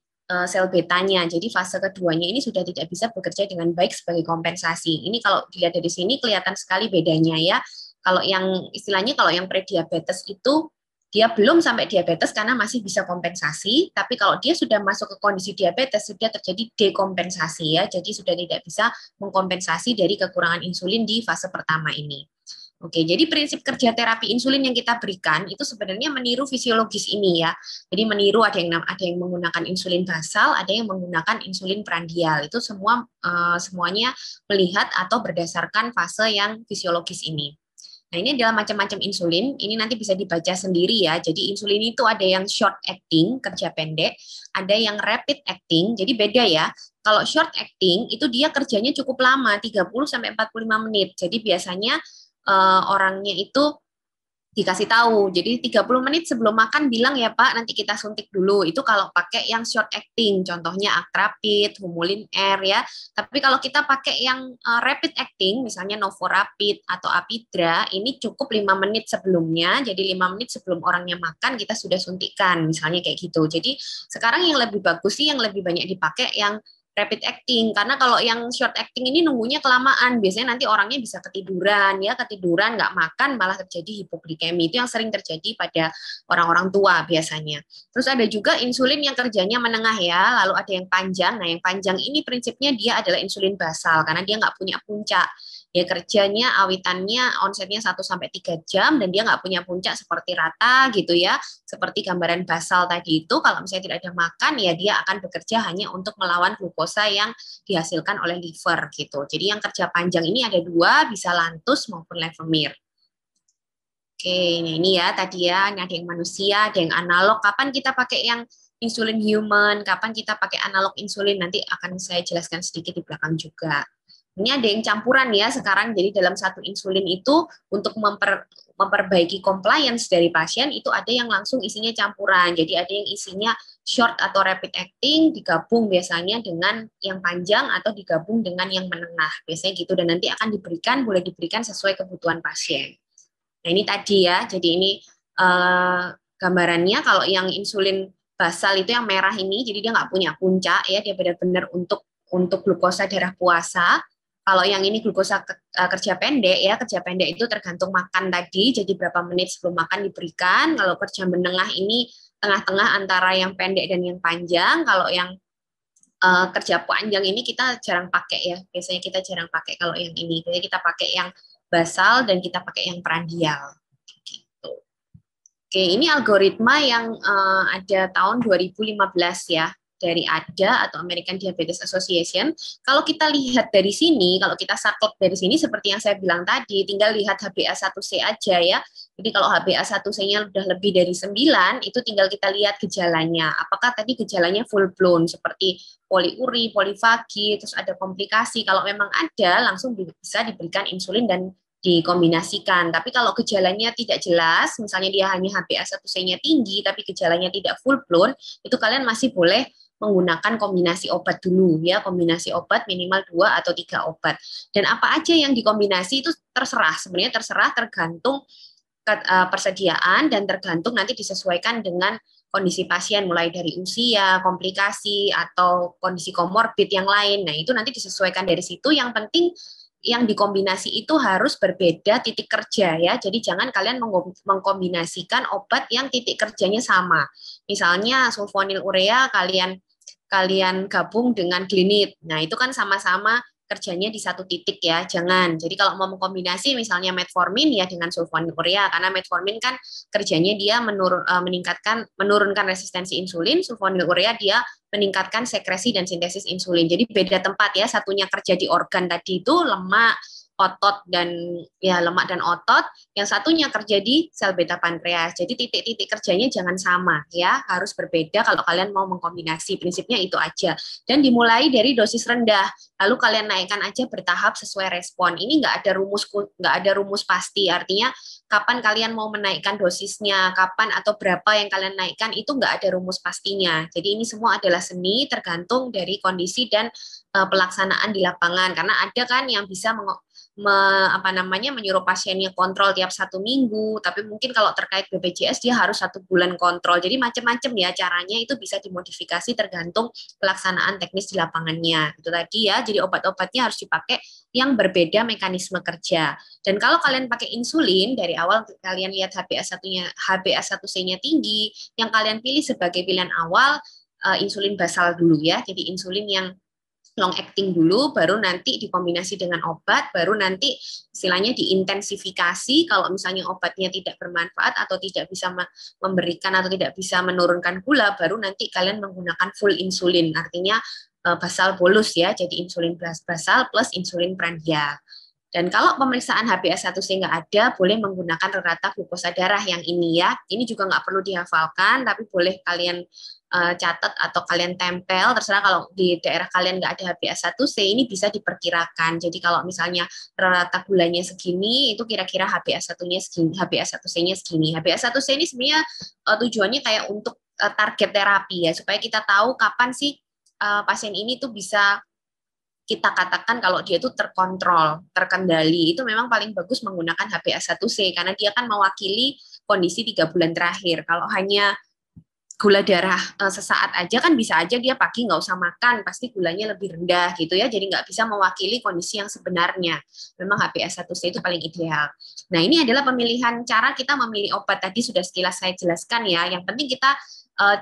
sel betanya. Jadi fase keduanya ini sudah tidak bisa bekerja dengan baik sebagai kompensasi. Ini kalau dilihat dari sini kelihatan sekali bedanya ya. Kalau yang istilahnya kalau yang prediabetes itu dia belum sampai diabetes karena masih bisa kompensasi, tapi kalau dia sudah masuk ke kondisi diabetes sudah terjadi dekompensasi ya. Jadi sudah tidak bisa mengkompensasi dari kekurangan insulin di fase pertama ini. Oke, jadi prinsip kerja terapi insulin yang kita berikan itu sebenarnya meniru fisiologis ini ya. Jadi meniru ada yang menggunakan insulin basal, ada yang menggunakan insulin prandial. Itu semuanya melihat atau berdasarkan fase yang fisiologis ini. Nah, ini adalah macam-macam insulin. Ini nanti bisa dibaca sendiri ya. Jadi insulin itu ada yang short acting, kerja pendek, ada yang rapid acting. Jadi beda ya. Kalau short acting itu dia kerjanya cukup lama, 30 sampai 45 menit. Jadi biasanya orangnya itu dikasih tahu. Jadi 30 menit sebelum makan bilang ya Pak, nanti kita suntik dulu. Itu kalau pakai yang short acting, contohnya Actrapid, Humulin R ya. Tapi kalau kita pakai yang rapid acting, misalnya Novorapid atau Apidra, ini cukup 5 menit sebelumnya. Jadi 5 menit sebelum orangnya makan kita sudah suntikan, misalnya kayak gitu. Jadi sekarang yang lebih bagus sih yang lebih banyak dipakai yang rapid acting karena kalau yang short acting ini nunggunya kelamaan biasanya nanti orangnya bisa ketiduran nggak makan malah terjadi hipoglikemi itu yang sering terjadi pada orang-orang tua biasanya. Terus ada juga insulin yang kerjanya menengah ya, lalu ada yang panjang. Nah yang panjang ini prinsipnya dia adalah insulin basal karena dia nggak punya puncak. Ya kerjanya awitannya onsetnya 1-3 jam dan dia nggak punya puncak seperti rata gitu ya, seperti gambaran basal tadi itu kalau misalnya tidak ada makan ya dia akan bekerja hanya untuk melawan glukosa yang dihasilkan oleh liver gitu. Jadi yang kerja panjang ini ada dua, bisa lantus maupun levemir. Oke, ini ya tadi ya, ini ada yang manusia, ada yang analog. Kapan kita pakai yang insulin human, kapan kita pakai analog insulin, nanti akan saya jelaskan sedikit di belakang juga. Ini ada yang campuran ya sekarang, jadi dalam satu insulin itu untuk memperbaiki compliance dari pasien itu ada yang langsung isinya campuran. Jadi ada yang isinya short atau rapid acting digabung biasanya dengan yang panjang atau digabung dengan yang menengah. Biasanya gitu dan nanti akan boleh diberikan sesuai kebutuhan pasien. Nah ini tadi ya, jadi ini gambarannya kalau yang insulin basal itu yang merah ini, jadi dia nggak punya puncak ya, dia benar-benar untuk glukosa darah puasa. Kalau yang ini glukosa kerja pendek ya, kerja pendek itu tergantung makan tadi, jadi berapa menit sebelum makan diberikan. Kalau kerja menengah ini tengah-tengah antara yang pendek dan yang panjang. Kalau yang kerja panjang ini kita jarang pakai ya, biasanya kita jarang pakai kalau yang ini. Jadi kita pakai yang basal dan kita pakai yang prandial. Gitu. Oke, ini algoritma yang ada tahun 2015 ya dari ADA atau American Diabetes Association. Kalau kita lihat dari sini, kalau kita saklek dari sini seperti yang saya bilang tadi, tinggal lihat HbA1c aja ya. Jadi kalau HbA1c-nya udah lebih dari 9, itu tinggal kita lihat gejalanya. Apakah tadi gejalanya full blown seperti poliuri, polifagi, terus ada komplikasi. Kalau memang ada, langsung bisa diberikan insulin dan dikombinasikan. Tapi kalau gejalanya tidak jelas, misalnya dia hanya HbA1c-nya tinggi, tapi gejalanya tidak full blown, itu kalian masih boleh menggunakan kombinasi obat dulu ya, kombinasi obat minimal 2 atau 3 obat. Dan apa aja yang dikombinasi itu terserah, sebenarnya terserah tergantung persediaan dan tergantung nanti disesuaikan dengan kondisi pasien mulai dari usia, komplikasi atau kondisi komorbid yang lain. Nah, itu nanti disesuaikan dari situ. Yang penting yang dikombinasi itu harus berbeda titik kerja ya. Jadi jangan kalian mengkombinasikan obat yang titik kerjanya sama. Misalnya sulfonylurea kalian gabung dengan glinit. Nah, itu kan sama-sama kerjanya di satu titik ya, jangan. Jadi kalau mau mengkombinasi misalnya metformin ya dengan sulfonylurea, karena metformin kan kerjanya dia menurunkan resistensi insulin, sulfonylurea dia meningkatkan sekresi dan sintesis insulin. Jadi beda tempat ya, satunya kerja di organ tadi itu lemak, otot dan ya lemak dan otot, yang satunya kerja di sel beta pankreas. Jadi titik-titik kerjanya jangan sama ya, harus berbeda kalau kalian mau mengkombinasi. Prinsipnya itu aja. Dan dimulai dari dosis rendah, lalu kalian naikkan aja bertahap sesuai respon. Ini nggak ada rumus pasti. Artinya kapan kalian mau menaikkan dosisnya, kapan atau berapa yang kalian naikkan itu nggak ada rumus pastinya. Jadi ini semua adalah seni tergantung dari kondisi dan pelaksanaan di lapangan. Karena ada kan yang bisa menyuruh pasiennya kontrol tiap 1 minggu, tapi mungkin kalau terkait BPJS dia harus 1 bulan kontrol. Jadi macam-macam ya caranya, itu bisa dimodifikasi tergantung pelaksanaan teknis di lapangannya. Itu tadi ya. Jadi obat-obatnya harus dipakai yang berbeda mekanisme kerja. Dan kalau kalian pakai insulin dari awal kalian lihat HbA1-nya HbA1c-nya tinggi, yang kalian pilih sebagai pilihan awal insulin basal dulu ya. Jadi insulin yang long acting dulu, baru nanti dikombinasi dengan obat, baru nanti istilahnya diintensifikasi kalau misalnya obatnya tidak bermanfaat atau tidak bisa memberikan atau tidak bisa menurunkan gula, baru nanti kalian menggunakan full insulin, artinya basal bolus ya, jadi insulin basal plus insulin prandial. Dan kalau pemeriksaan HbA1c nggak ada, boleh menggunakan rata glukosa darah yang ini ya. Ini juga nggak perlu dihafalkan, tapi boleh kalian catat atau kalian tempel, terserah. Kalau di daerah kalian nggak ada HbA1c, ini bisa diperkirakan. Jadi kalau misalnya rata gulanya segini, itu kira-kira HbA1-nya segini, HbA1c-nya segini. HbA1c ini sebenarnya tujuannya kayak untuk target terapi ya, supaya kita tahu kapan sih pasien ini tuh bisa kita katakan kalau dia itu terkontrol, terkendali. Itu memang paling bagus menggunakan HbA1c karena dia kan mewakili kondisi 3 bulan terakhir. Kalau hanya gula darah sesaat aja kan bisa aja dia pagi nggak usah makan, pasti gulanya lebih rendah gitu ya, jadi nggak bisa mewakili kondisi yang sebenarnya. Memang HbA1c itu paling ideal. Nah ini adalah pemilihan cara kita memilih obat, tadi sudah sekilas saya jelaskan ya. Yang penting kita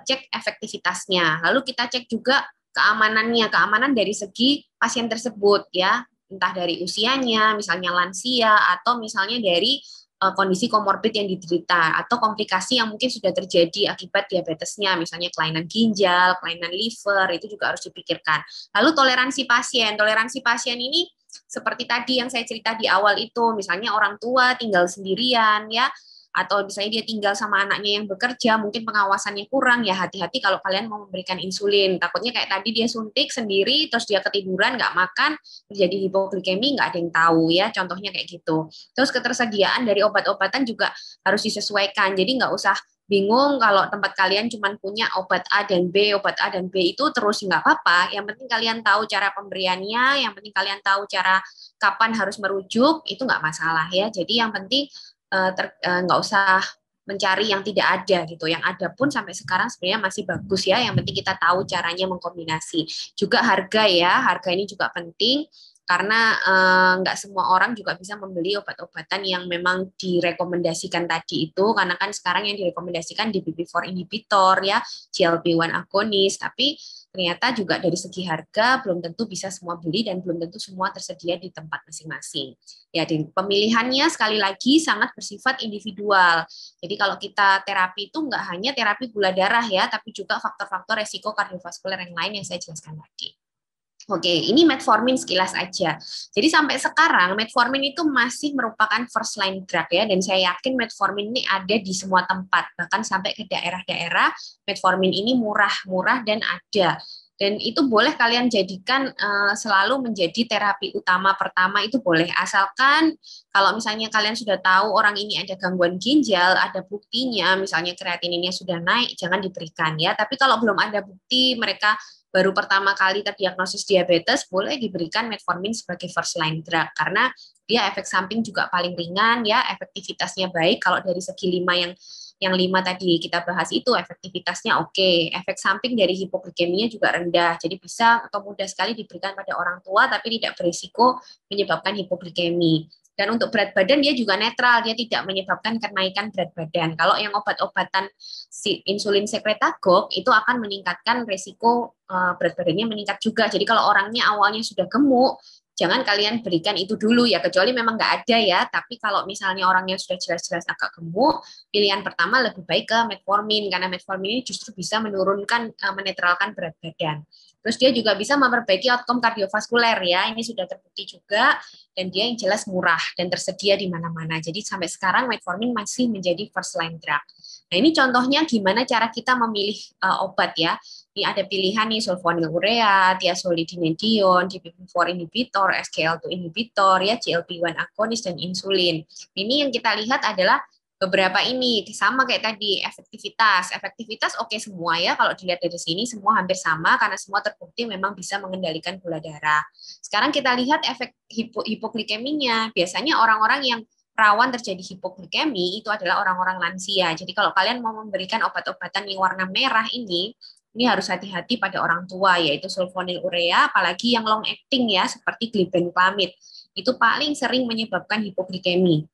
cek efektivitasnya, lalu kita cek juga keamanan dari segi pasien tersebut ya, entah dari usianya, misalnya lansia, atau misalnya dari kondisi komorbid yang diderita atau komplikasi yang mungkin sudah terjadi akibat diabetesnya, misalnya kelainan ginjal, kelainan liver, itu juga harus dipikirkan. Lalu toleransi pasien ini seperti tadi yang saya cerita di awal itu, misalnya orang tua tinggal sendirian ya, atau misalnya dia tinggal sama anaknya yang bekerja, mungkin pengawasannya kurang, ya hati-hati kalau kalian mau memberikan insulin. Takutnya kayak tadi dia suntik sendiri, terus dia ketiduran, nggak makan, terjadi hipoglikemi, nggak ada yang tahu ya, contohnya kayak gitu. Terus ketersediaan dari obat-obatan juga harus disesuaikan, jadi nggak usah bingung kalau tempat kalian cuma punya obat A dan B, obat A dan B itu terus nggak apa-apa, yang penting kalian tahu cara pemberiannya, yang penting kalian tahu cara kapan harus merujuk, itu nggak masalah ya. Jadi yang penting nggak usah mencari yang tidak ada gitu. Yang ada pun sampai sekarang sebenarnya masih bagus ya. Yang penting kita tahu caranya mengkombinasi. Juga harga ya, harga ini juga penting karena nggak semua orang juga bisa membeli obat-obatan yang memang direkomendasikan tadi itu, karena kan sekarang yang direkomendasikan DPP-4 inhibitor ya, GLP-1 agonis, tapi ternyata juga dari segi harga belum tentu bisa semua beli dan belum tentu semua tersedia di tempat masing-masing. Ya, dan pemilihannya sekali lagi sangat bersifat individual. Jadi kalau kita terapi itu nggak hanya terapi gula darah ya, tapi juga faktor-faktor resiko kardiovaskuler yang lain yang saya jelaskan tadi. Oke, ini metformin sekilas aja. Jadi sampai sekarang metformin itu masih merupakan first line drug ya, dan saya yakin metformin ini ada di semua tempat, bahkan sampai ke daerah-daerah metformin ini murah-murah dan ada. Dan itu boleh kalian jadikan selalu menjadi terapi utama pertama, itu boleh, asalkan kalau misalnya kalian sudah tahu orang ini ada gangguan ginjal, ada buktinya, misalnya kreatininnya sudah naik, jangan diberikan ya. Tapi kalau belum ada bukti, mereka baru pertama kali terdiagnosis diabetes, boleh diberikan metformin sebagai first line drug karena dia efek samping juga paling ringan ya, efektivitasnya baik. Kalau dari segi 5 tadi kita bahas itu efektivitasnya oke. Efek samping dari hipoglikeminya juga rendah. Jadi bisa atau mudah sekali diberikan pada orang tua tapi tidak berisiko menyebabkan hipoglikemi. Dan untuk berat badan dia juga netral, dia tidak menyebabkan kenaikan berat badan. Kalau yang obat-obatan insulin sekretagok itu akan meningkatkan resiko berat badannya meningkat juga. Jadi kalau orangnya awalnya sudah gemuk, jangan kalian berikan itu dulu ya, kecuali memang nggak ada ya. Tapi kalau misalnya orangnya sudah jelas-jelas agak gemuk, pilihan pertama lebih baik ke metformin, karena metformin ini justru bisa menurunkan, menetralkan berat badan. Terus dia juga bisa memperbaiki outcome kardiovaskuler ya, ini sudah terbukti juga, dan dia yang jelas murah dan tersedia di mana-mana. Jadi sampai sekarang metformin masih menjadi first line drug. Nah ini contohnya gimana cara kita memilih obat ya. Ini ada pilihan nih sulfonylurea, thiazolidinedion, DPP-4 inhibitor, SGLT2 inhibitor, ya GLP-1 agonis dan insulin. Ini yang kita lihat adalah beberapa ini sama kayak tadi, efektivitas oke semua ya, kalau dilihat dari sini semua hampir sama karena semua terbukti memang bisa mengendalikan gula darah. Sekarang kita lihat efek hipoglikeminya. Biasanya orang-orang yang rawan terjadi hipoglikemi itu adalah orang-orang lansia. Jadi kalau kalian mau memberikan obat-obatan yang warna merah ini harus hati-hati pada orang tua, yaitu sulfonylurea, apalagi yang long acting ya, seperti glibenclamid. Itu paling sering menyebabkan hipoglikemi.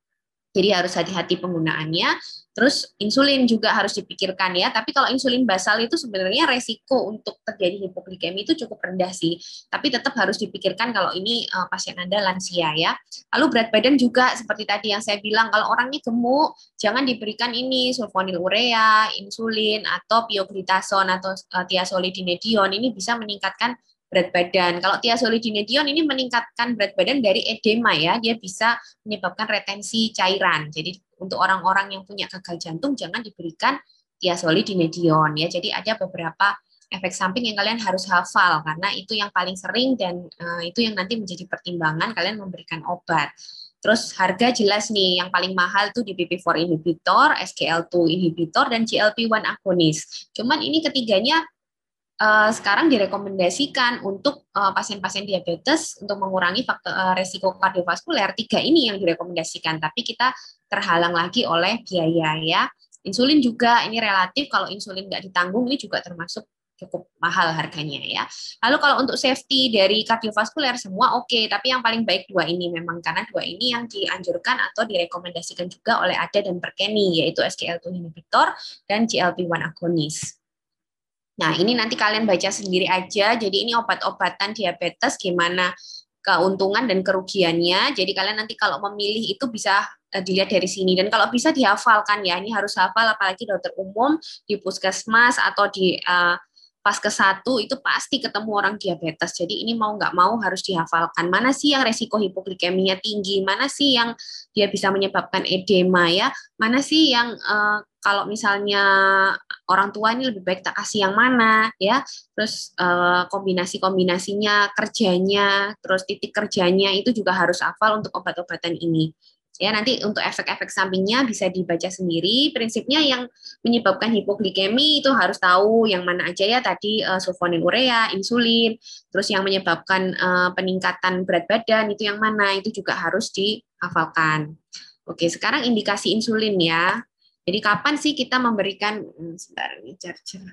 Jadi harus hati-hati penggunaannya. Terus insulin juga harus dipikirkan ya. Tapi kalau insulin basal itu sebenarnya resiko untuk terjadi hipoglikemi itu cukup rendah sih. Tapi tetap harus dipikirkan kalau ini pasien Anda lansia ya. Lalu berat badan juga seperti tadi yang saya bilang, kalau orangnya gemuk, jangan diberikan ini sulfonylurea, insulin, atau pioglitazone atau thiazolidinedion. Ini bisa meningkatkan berat badan. Kalau thiazolidinedion ini meningkatkan berat badan dari edema ya, dia bisa menyebabkan retensi cairan. Jadi untuk orang-orang yang punya gagal jantung jangan diberikan thiazolidinedion ya. Jadi ada beberapa efek samping yang kalian harus hafal karena itu yang paling sering dan itu yang nanti menjadi pertimbangan kalian memberikan obat. Terus harga jelas nih, yang paling mahal tuh DPP-4 inhibitor, SGLT2 inhibitor, dan GLP-1 agonis. Cuman ini ketiganya sekarang direkomendasikan untuk pasien-pasien diabetes untuk mengurangi faktor resiko kardiovaskuler. 3 ini yang direkomendasikan, tapi kita terhalang lagi oleh biaya ya. Insulin juga ini relatif, kalau insulin nggak ditanggung ini juga termasuk cukup mahal harganya ya. Lalu kalau untuk safety dari kardiovaskuler semua oke, tapi yang paling baik 2 ini memang, karena 2 ini yang dianjurkan atau direkomendasikan juga oleh ADA dan Perkeni, yaitu SGLT2 inhibitor dan GLP-1 agonis. Nah, ini nanti kalian baca sendiri aja. Jadi ini obat-obatan diabetes, gimana keuntungan dan kerugiannya. Jadi kalian nanti kalau memilih itu bisa dilihat dari sini. Dan kalau bisa dihafalkan ya, ini harus hafal, apalagi dokter umum di puskesmas atau di Paskes 1 itu pasti ketemu orang diabetes. Jadi ini mau nggak mau harus dihafalkan. Mana sih yang resiko hipoglikeminya tinggi? Mana sih yang dia bisa menyebabkan edema ya? Mana sih yang kalau misalnya orang tua ini lebih baik tak kasih yang mana ya? Terus kombinasi-kombinasinya, kerjanya, terus titik kerjanya itu juga harus hafal untuk obat-obatan ini. Ya, nanti untuk efek-efek sampingnya bisa dibaca sendiri. Prinsipnya yang menyebabkan hipoglikemi itu harus tahu yang mana aja ya tadi, sulfonylurea, insulin, terus yang menyebabkan peningkatan berat badan itu yang mana, itu juga harus dihafalkan. Oke, sekarang indikasi insulin ya. Jadi kapan sih kita memberikan, sebentar ini charger.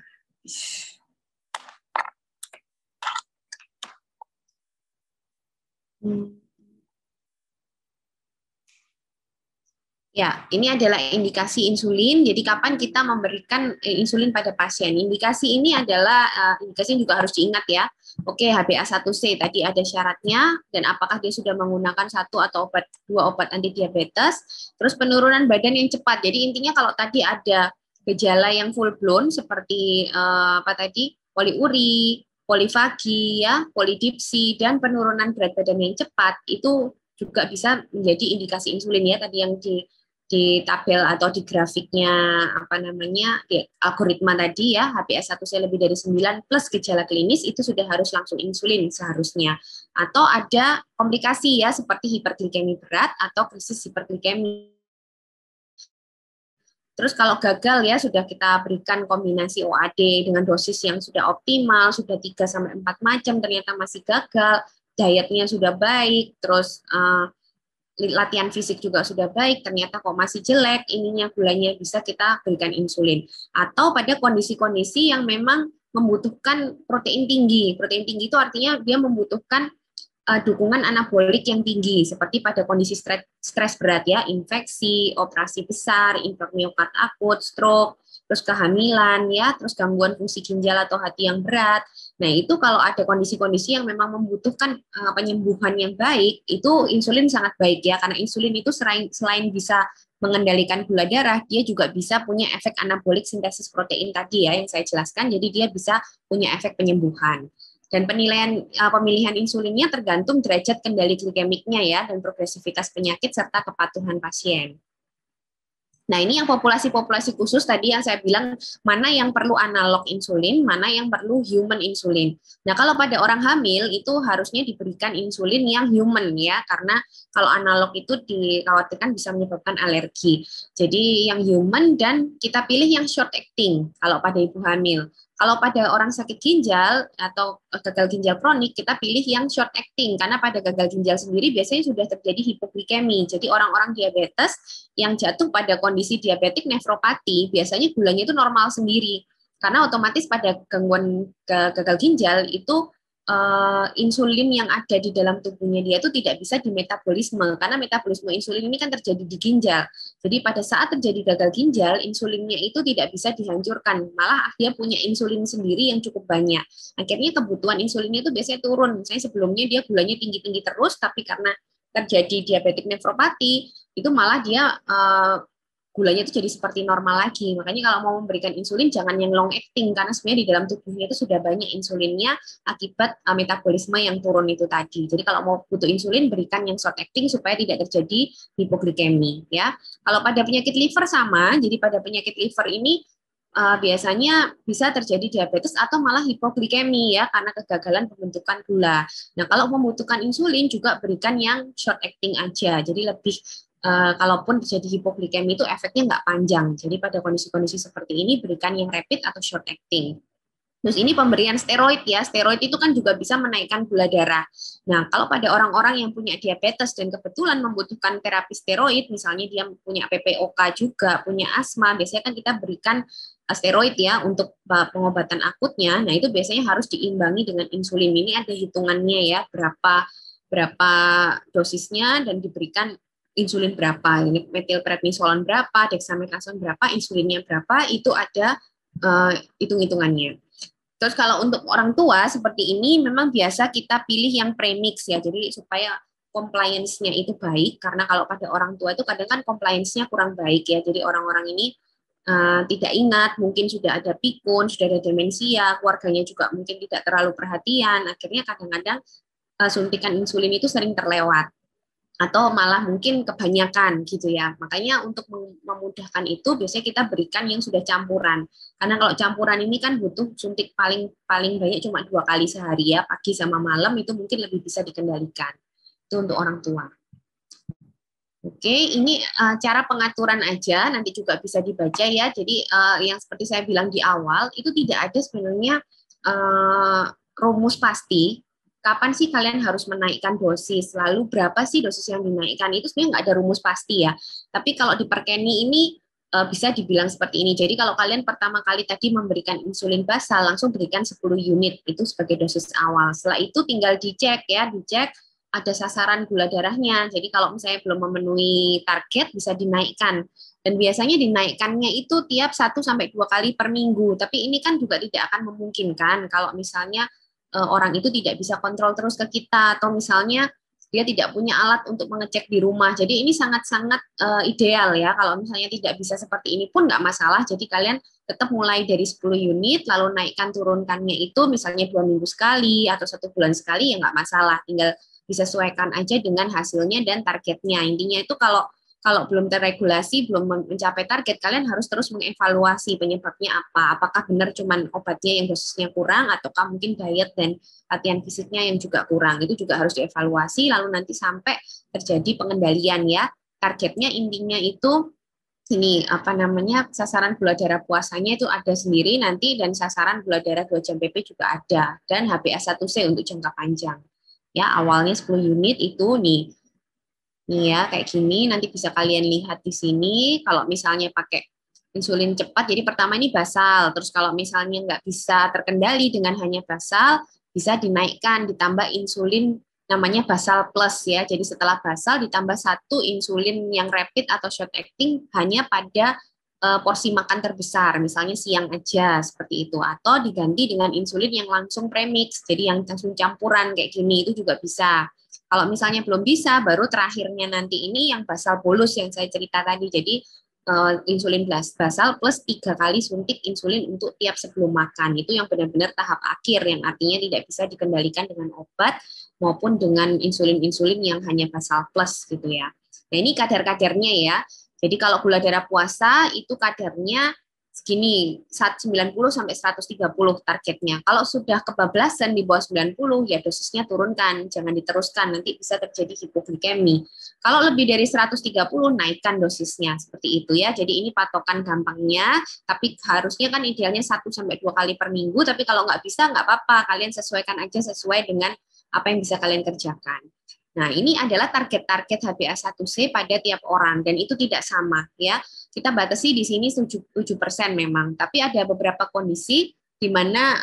Ya, ini adalah indikasi insulin. Jadi kapan kita memberikan insulin pada pasien? Indikasi ini adalah indikasi juga harus diingat ya. Oke, HbA1c tadi ada syaratnya dan apakah dia sudah menggunakan 1 atau 2 obat anti diabetes. Terus penurunan badan yang cepat. Jadi intinya kalau tadi ada gejala yang full blown seperti apa tadi? Poliuri, polifagi ya, polidipsi dan penurunan berat badan yang cepat itu juga bisa menjadi indikasi insulin ya tadi yang di tabel atau di grafiknya apa namanya di algoritma tadi ya, HbA1c lebih dari 9 plus gejala klinis itu sudah harus langsung insulin seharusnya. Atau ada komplikasi ya seperti hiperglikemi berat atau krisis hiperglikemi. Terus kalau gagal ya sudah kita berikan kombinasi OAD dengan dosis yang sudah optimal, sudah 3 sampai 4 macam ternyata masih gagal, dietnya sudah baik, terus latihan fisik juga sudah baik, ternyata kok masih jelek, ininya gulanya, bisa kita berikan insulin. Atau pada kondisi-kondisi yang memang membutuhkan protein tinggi. Protein tinggi itu artinya dia membutuhkan dukungan anabolik yang tinggi, seperti pada kondisi stres berat ya, infeksi, operasi besar, infark miokard akut, stroke, terus kehamilan ya, terus gangguan fungsi ginjal atau hati yang berat. Nah, itu kalau ada kondisi-kondisi yang memang membutuhkan penyembuhan yang baik, itu insulin sangat baik ya, karena insulin itu selain bisa mengendalikan gula darah, dia juga bisa punya efek anabolik sintesis protein tadi ya yang saya jelaskan, jadi dia bisa punya efek penyembuhan. Dan pemilihan insulinnya tergantung derajat kendali glikemiknya ya, dan progresivitas penyakit serta kepatuhan pasien. Nah, ini yang populasi-populasi khusus tadi yang saya bilang, mana yang perlu analog insulin, mana yang perlu human insulin. Nah, kalau pada orang hamil itu harusnya diberikan insulin yang human ya, karena kalau analog itu dikhawatirkan bisa menyebabkan alergi. Jadi yang human, dan kita pilih yang short acting kalau pada ibu hamil. Kalau pada orang sakit ginjal atau gagal ginjal kronik, kita pilih yang short acting, karena pada gagal ginjal sendiri biasanya sudah terjadi hipoglikemi. Jadi orang-orang diabetes yang jatuh pada kondisi diabetik nefropati, biasanya gulanya itu normal sendiri. Karena otomatis pada gangguan gagal ginjal itu insulin yang ada di dalam tubuhnya dia itu tidak bisa dimetabolisme, karena metabolisme insulin ini kan terjadi di ginjal. Jadi pada saat terjadi gagal ginjal, insulinnya itu tidak bisa dihancurkan, malah dia punya insulin sendiri yang cukup banyak. Akhirnya kebutuhan insulinnya itu biasanya turun. Misalnya sebelumnya dia gulanya tinggi-tinggi terus, tapi karena terjadi diabetik nefropati, itu malah dia gulanya itu jadi seperti normal lagi. Makanya kalau mau memberikan insulin jangan yang long acting, karena sebenarnya di dalam tubuhnya itu sudah banyak insulinnya akibat metabolisme yang turun itu tadi. Jadi kalau mau butuh insulin berikan yang short acting supaya tidak terjadi hipoglikemi ya. Kalau pada penyakit liver sama, jadi pada penyakit liver ini biasanya bisa terjadi diabetes atau malah hipoglikemi ya, karena kegagalan pembentukan gula. Nah, kalau membutuhkan insulin juga berikan yang short acting aja. Jadi lebih kalaupun terjadi hipoglikemi itu efeknya nggak panjang. Jadi pada kondisi-kondisi seperti ini berikan yang rapid atau short acting. Terus ini pemberian steroid ya. Steroid itu kan juga bisa menaikkan gula darah. Nah, kalau pada orang-orang yang punya diabetes dan kebetulan membutuhkan terapi steroid, misalnya dia punya PPOK juga, punya asma, biasanya kan kita berikan steroid ya untuk pengobatan akutnya. Nah, itu biasanya harus diimbangi dengan insulin. Ini ada hitungannya ya, berapa dosisnya dan diberikan insulin berapa. Ini metilprednisolon berapa, dexamethasone berapa, insulinnya berapa, itu ada hitung-hitungannya. Terus kalau untuk orang tua seperti ini memang biasa kita pilih yang premix ya, jadi supaya compliance-nya itu baik, karena kalau pada orang tua itu kadang kan compliance-nya kurang baik ya, jadi orang-orang ini tidak ingat, mungkin sudah ada pikun, sudah ada demensia, keluarganya juga mungkin tidak terlalu perhatian, akhirnya kadang-kadang suntikan insulin itu sering terlewat atau malah mungkin kebanyakan gitu ya. Makanya untuk memudahkan itu biasanya kita berikan yang sudah campuran. Karena kalau campuran ini kan butuh suntik paling banyak cuma 2 kali sehari ya, pagi sama malam, itu mungkin lebih bisa dikendalikan. Itu untuk orang tua. Oke, ini cara pengaturan aja, nanti juga bisa dibaca ya. Jadi yang seperti saya bilang di awal, itu tidak ada sebenarnya rumus pasti kapan sih kalian harus menaikkan dosis, lalu berapa sih dosis yang dinaikkan, itu sebenarnya nggak ada rumus pasti ya. Tapi kalau di Perkeni ini bisa dibilang seperti ini. Jadi kalau kalian pertama kali tadi memberikan insulin basal, langsung berikan 10 unit, itu sebagai dosis awal. Setelah itu tinggal dicek ya, dicek ada sasaran gula darahnya. Jadi kalau misalnya belum memenuhi target, bisa dinaikkan. Dan biasanya dinaikkannya itu tiap 1-2 kali per minggu. Tapi ini kan juga tidak akan memungkinkan kalau misalnya orang itu tidak bisa kontrol terus ke kita, atau misalnya dia tidak punya alat untuk mengecek di rumah. Jadi ini sangat-sangat ideal ya. Kalau misalnya tidak bisa seperti ini pun nggak masalah. Jadi kalian tetap mulai dari 10 unit, lalu naikkan turunkannya itu misalnya 2 minggu sekali atau 1 bulan sekali, ya nggak masalah. Tinggal disesuaikan aja dengan hasilnya dan targetnya. Intinya itu kalau belum terregulasi, belum mencapai target, kalian harus terus mengevaluasi penyebabnya apa. Apakah benar cuman obatnya yang dosisnya kurang, ataukah mungkin diet dan latihan fisiknya yang juga kurang. Itu juga harus dievaluasi, lalu nanti sampai terjadi pengendalian ya. Targetnya intinya itu ini sasaran gula darah puasanya itu ada sendiri nanti, dan sasaran gula darah 2 jam PP juga ada, dan HbA1c untuk jangka panjang. Ya, awalnya 10 unit itu nih ya, kayak gini, nanti bisa kalian lihat di sini. Kalau misalnya pakai insulin cepat, jadi pertama ini basal, terus kalau misalnya nggak bisa terkendali dengan hanya basal, bisa dinaikkan, ditambah insulin namanya basal plus ya. Jadi setelah basal ditambah 1 insulin yang rapid atau short acting hanya pada porsi makan terbesar, misalnya siang aja seperti itu, atau diganti dengan insulin yang langsung premix, jadi yang langsung campuran kayak gini itu juga bisa. Kalau misalnya belum bisa, baru terakhirnya nanti ini yang basal bolus yang saya cerita tadi. Jadi insulin basal plus 3 kali suntik insulin untuk tiap sebelum makan. Itu yang benar-benar tahap akhir, yang artinya tidak bisa dikendalikan dengan obat maupun dengan insulin-insulin yang hanya basal plus gitu ya. Nah ini kadar-kadarnya ya. Jadi kalau gula darah puasa itu kadarnya segini, 90 sampai 130 targetnya. Kalau sudah kebablasan di bawah 90, ya dosisnya turunkan, jangan diteruskan, nanti bisa terjadi hipoglikemi. Kalau lebih dari 130, naikkan dosisnya, seperti itu ya. Jadi ini patokan gampangnya, tapi harusnya kan idealnya 1 sampai 2 kali per minggu, tapi kalau nggak bisa, nggak apa-apa, kalian sesuaikan aja sesuai dengan apa yang bisa kalian kerjakan. Nah, ini adalah target-target HbA1c pada tiap orang, dan itu tidak sama ya. Kita batasi di sini 7% memang, tapi ada beberapa kondisi di mana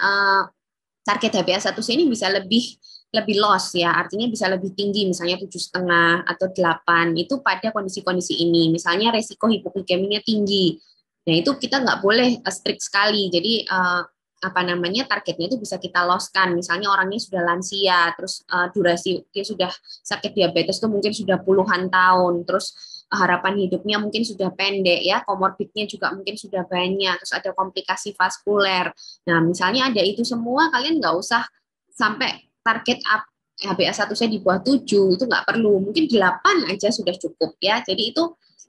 target HbA1c ini bisa lebih loss ya, artinya bisa lebih tinggi, misalnya 7,5 atau 8, itu pada kondisi-kondisi ini. Misalnya resiko hipoglikeminya tinggi. Nah, itu kita nggak boleh strict sekali. Jadi targetnya itu bisa kita loskan. Misalnya orangnya sudah lansia, terus durasi dia sudah sakit diabetes itu mungkin sudah puluhan tahun, terus harapan hidupnya mungkin sudah pendek ya, komorbidnya juga mungkin sudah banyak, terus ada komplikasi vaskuler. Nah, misalnya ada itu semua, kalian nggak usah sampai target HbA1c di bawah 7, itu nggak perlu, mungkin 8 aja sudah cukup ya. Jadi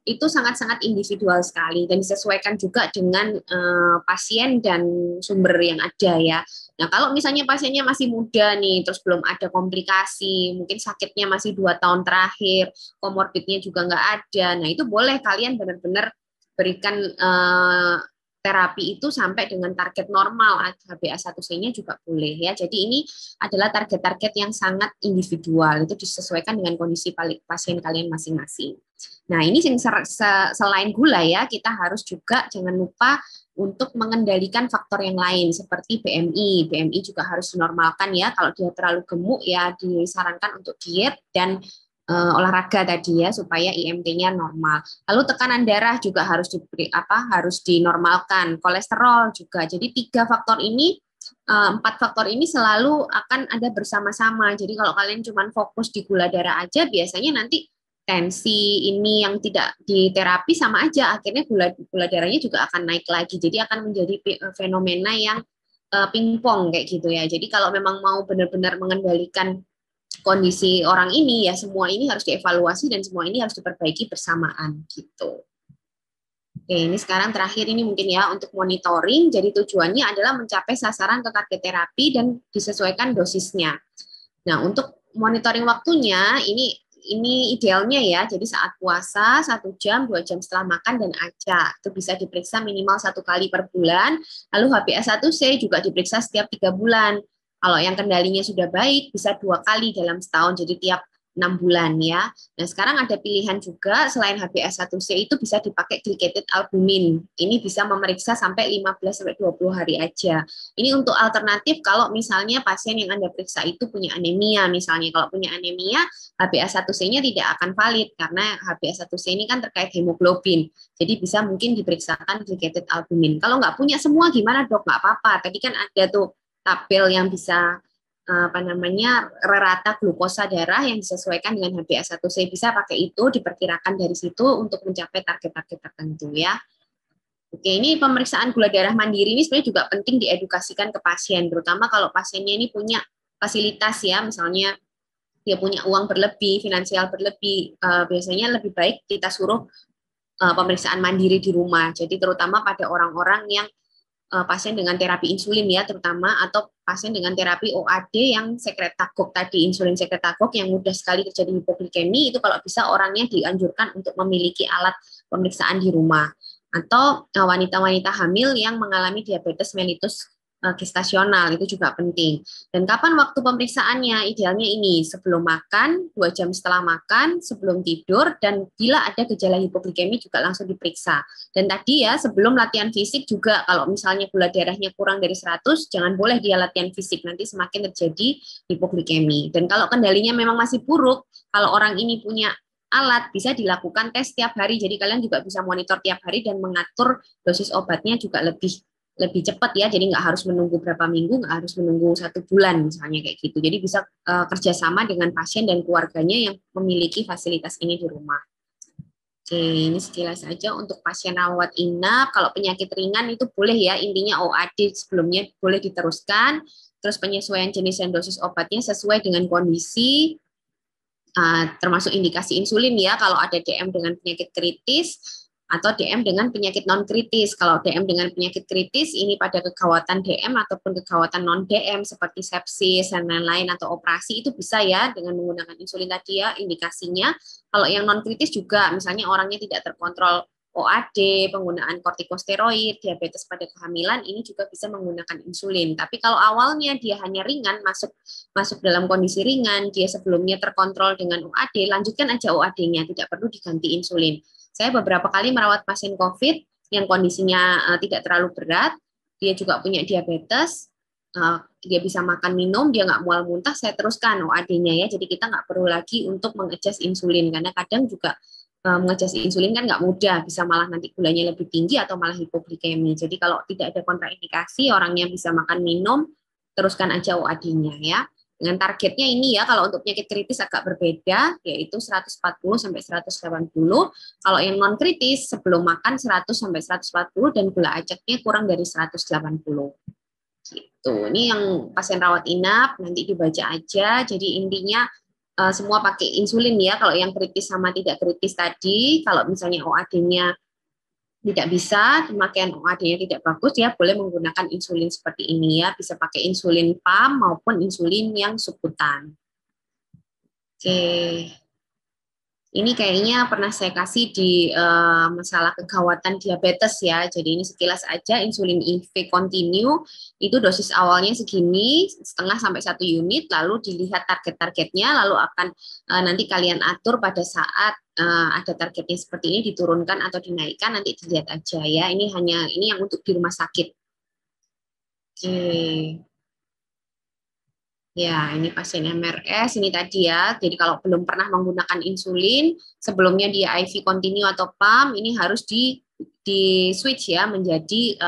itu sangat-sangat individual sekali dan disesuaikan juga dengan pasien dan sumber yang ada ya. Nah, kalau misalnya pasiennya masih muda nih, terus belum ada komplikasi, mungkin sakitnya masih 2 tahun terakhir, komorbidnya juga nggak ada, nah itu boleh kalian benar-benar berikan terapi itu sampai dengan target normal, HbA1c-nya juga boleh ya. Jadi ini adalah target-target yang sangat individual, itu disesuaikan dengan kondisi pasien kalian masing-masing. Nah, ini selain gula ya, kita harus juga jangan lupa untuk mengendalikan faktor yang lain seperti BMI. BMI juga harus dinormalkan ya. Kalau dia terlalu gemuk ya disarankan untuk diet dan olahraga tadi ya supaya IMT-nya normal. Lalu tekanan darah juga harus dinormalkan. Kolesterol juga. Jadi 4 faktor ini selalu akan ada bersama-sama. Jadi kalau kalian cuma fokus di gula darah aja, biasanya nanti tensi ini yang tidak diterapi sama aja, akhirnya gula darahnya juga akan naik lagi. Jadi akan menjadi fenomena yang pingpong kayak gitu ya. Jadi kalau memang mau benar-benar mengendalikan kondisi orang ini, ya semua ini harus dievaluasi dan semua ini harus diperbaiki bersamaan gitu. Oke, ini sekarang terakhir ini mungkin ya untuk monitoring. Jadi tujuannya adalah mencapai sasaran ke target terapi dan disesuaikan dosisnya. Nah, untuk monitoring waktunya ini idealnya ya. Jadi saat puasa 1 jam, 2 jam setelah makan dan acak. Itu bisa diperiksa minimal 1 kali per bulan. Lalu HbA1c juga diperiksa setiap 3 bulan. Kalau yang kendalinya sudah baik bisa 2 kali dalam setahun. Jadi tiap 6 bulan ya. Nah, sekarang ada pilihan juga selain HbA1c itu bisa dipakai glycated albumin. Ini bisa memeriksa sampai 15 sampai 20 hari aja. Ini untuk alternatif kalau misalnya pasien yang Anda periksa itu punya anemia misalnya. Kalau punya anemia, HbA1c-nya tidak akan valid karena HbA1c ini kan terkait hemoglobin. Jadi bisa mungkin diperiksakan glycated albumin. Kalau nggak punya semua gimana dok? Nggak apa-apa. Tadi kan ada tuh tabel yang bisa rata glukosa darah yang disesuaikan dengan HbA1c, bisa pakai itu, diperkirakan dari situ untuk mencapai target-target tertentu ya. Oke, ini pemeriksaan gula darah mandiri ini sebenarnya juga penting diedukasikan ke pasien, terutama kalau pasiennya ini punya fasilitas ya, misalnya dia punya uang berlebih, finansial berlebih, biasanya lebih baik kita suruh pemeriksaan mandiri di rumah. Jadi terutama pada orang-orang yang pasien dengan terapi insulin ya terutama, atau pasien dengan terapi OAD yang sekretagok tadi, insulin sekretagok yang mudah sekali terjadi hipoglikemi, itu kalau bisa orangnya dianjurkan untuk memiliki alat pemeriksaan di rumah. Atau wanita-wanita hamil yang mengalami diabetes mellitus gestasional, itu juga penting. Dan kapan waktu pemeriksaannya? Idealnya ini sebelum makan, 2 jam setelah makan, sebelum tidur, dan bila ada gejala hipoglikemi juga langsung diperiksa. Dan tadi ya sebelum latihan fisik juga, kalau misalnya gula darahnya kurang dari 100, jangan boleh dia latihan fisik, nanti semakin terjadi hipoglikemi. Dan kalau kendalinya memang masih buruk, kalau orang ini punya alat, bisa dilakukan tes tiap hari. Jadi kalian juga bisa monitor tiap hari dan mengatur dosis obatnya juga lebih cepat ya. Jadi nggak harus menunggu berapa minggu, nggak harus menunggu 1 bulan misalnya kayak gitu. Jadi bisa kerjasama dengan pasien dan keluarganya yang memiliki fasilitas ini di rumah. Oke, ini sekilas saja untuk pasien rawat inap. Kalau penyakit ringan itu boleh ya, intinya OAD sebelumnya boleh diteruskan. Terus penyesuaian jenis dan dosis obatnya sesuai dengan kondisi, termasuk indikasi insulin ya, kalau ada DM dengan penyakit kritis atau DM dengan penyakit non kritis. Kalau DM dengan penyakit kritis ini pada kegawatan DM ataupun kegawatan non DM seperti sepsis dan lain-lain atau operasi itu bisa ya dengan menggunakan insulin tadi ya indikasinya. Kalau yang non kritis juga misalnya orangnya tidak terkontrol OAD, penggunaan kortikosteroid, diabetes pada kehamilan, ini juga bisa menggunakan insulin. Tapi kalau awalnya dia hanya ringan, masuk dalam kondisi ringan, dia sebelumnya terkontrol dengan OAD, lanjutkan aja OAD-nya, tidak perlu diganti insulin. Saya beberapa kali merawat pasien COVID yang kondisinya tidak terlalu berat, dia juga punya diabetes, dia bisa makan minum, dia nggak mual muntah, saya teruskan OAD-nya ya. Jadi kita nggak perlu lagi untuk mengadjust insulin, karena kadang juga mengadjust insulin kan nggak mudah, bisa malah nanti gulanya lebih tinggi atau malah hipoglikemi. Jadi kalau tidak ada kontraindikasi, orangnya bisa makan minum, teruskan aja OAD-nya ya. Dengan targetnya ini ya, kalau untuk penyakit kritis agak berbeda, yaitu 140 sampai 180. Kalau yang non kritis sebelum makan 100 sampai 140 dan gula acaknya kurang dari 180. Gitu. Ini yang pasien rawat inap nanti dibaca aja. Jadi intinya semua pakai insulin ya. Kalau yang kritis sama tidak kritis tadi, kalau misalnya OAD-nya tidak bisa, pemakaian OAD-nya tidak bagus, ya boleh menggunakan insulin seperti ini ya. Bisa pakai insulin pump maupun insulin yang subkutan. Oke. Ini kayaknya pernah saya kasih di masalah kegawatan diabetes ya. Jadi ini sekilas aja insulin IV continue itu dosis awalnya segini, setengah sampai 1 unit, lalu dilihat target-targetnya, lalu akan nanti kalian atur pada saat ada targetnya seperti ini diturunkan atau dinaikkan, nanti dilihat aja ya. Ini yang untuk di rumah sakit. Oke. Ya, ini pasien MRS, ini tadi ya. Jadi kalau belum pernah menggunakan insulin, sebelumnya dia IV continue atau pump, ini harus di switch ya menjadi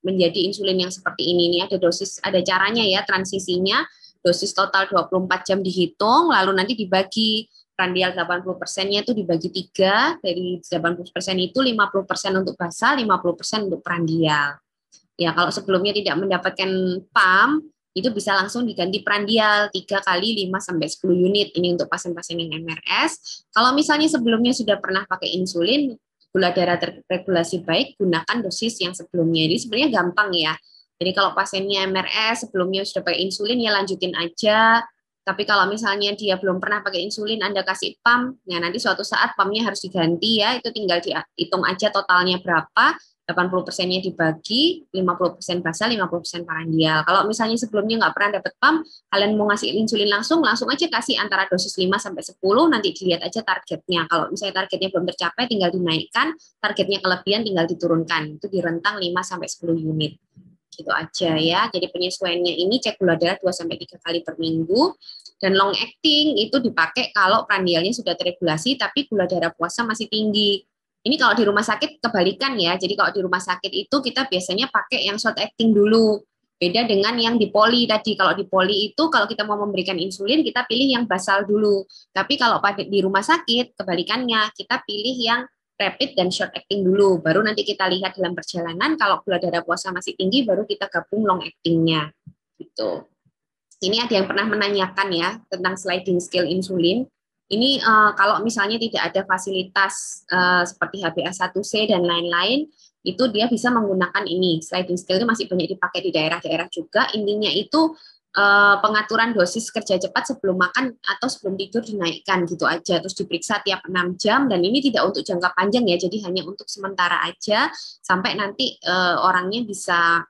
menjadi insulin yang seperti ini. Ini ada dosis, ada caranya ya transisinya. Dosis total 24 jam dihitung, lalu nanti dibagi prandial 80%-nya itu dibagi 3, dari 80% itu 50% untuk basal, 50% untuk prandial. Ya, kalau sebelumnya tidak mendapatkan pump, itu bisa langsung diganti prandial 3 kali 5 sampai 10 unit. Ini untuk pasien-pasien yang MRS. Kalau misalnya sebelumnya sudah pernah pakai insulin, gula darah terregulasi baik, gunakan dosis yang sebelumnya. Jadi sebenarnya gampang ya. Jadi kalau pasiennya MRS sebelumnya sudah pakai insulin, ya lanjutin aja. Tapi kalau misalnya dia belum pernah pakai insulin, Anda kasih pump, ya nanti suatu saat pumpnya harus diganti ya, itu tinggal dihitung aja totalnya berapa, 80%-nya dibagi, 50% basal, 50% parandial. Kalau misalnya sebelumnya nggak pernah dapat pump, kalian mau ngasih insulin langsung aja kasih antara dosis 5 sampai 10, nanti dilihat aja targetnya. Kalau misalnya targetnya belum tercapai, tinggal dinaikkan, targetnya kelebihan tinggal diturunkan. Itu di rentang 5 sampai 10 unit. Gitu aja ya. Jadi penyesuaiannya ini cek gula darah 2 sampai 3 kali per minggu, dan long acting itu dipakai kalau prandialnya sudah teregulasi tapi gula darah puasa masih tinggi. Ini kalau di rumah sakit kebalikan ya. Jadi kalau di rumah sakit itu kita biasanya pakai yang short acting dulu. Beda dengan yang di poli tadi. Kalau di poli itu kalau kita mau memberikan insulin kita pilih yang basal dulu. Tapi kalau di rumah sakit kebalikannya, kita pilih yang rapid dan short acting dulu. Baru nanti kita lihat dalam perjalanan kalau gula darah puasa masih tinggi baru kita gabung long actingnya. Gitu. Ini ada yang pernah menanyakan ya tentang sliding scale insulin. Ini kalau misalnya tidak ada fasilitas seperti HbA1c dan lain-lain, itu dia bisa menggunakan ini. Sliding scale itu masih banyak dipakai di daerah-daerah juga. Intinya itu pengaturan dosis kerja cepat sebelum makan atau sebelum tidur dinaikkan gitu aja. Terus diperiksa tiap 6 jam, dan ini tidak untuk jangka panjang ya, jadi hanya untuk sementara aja sampai nanti orangnya bisa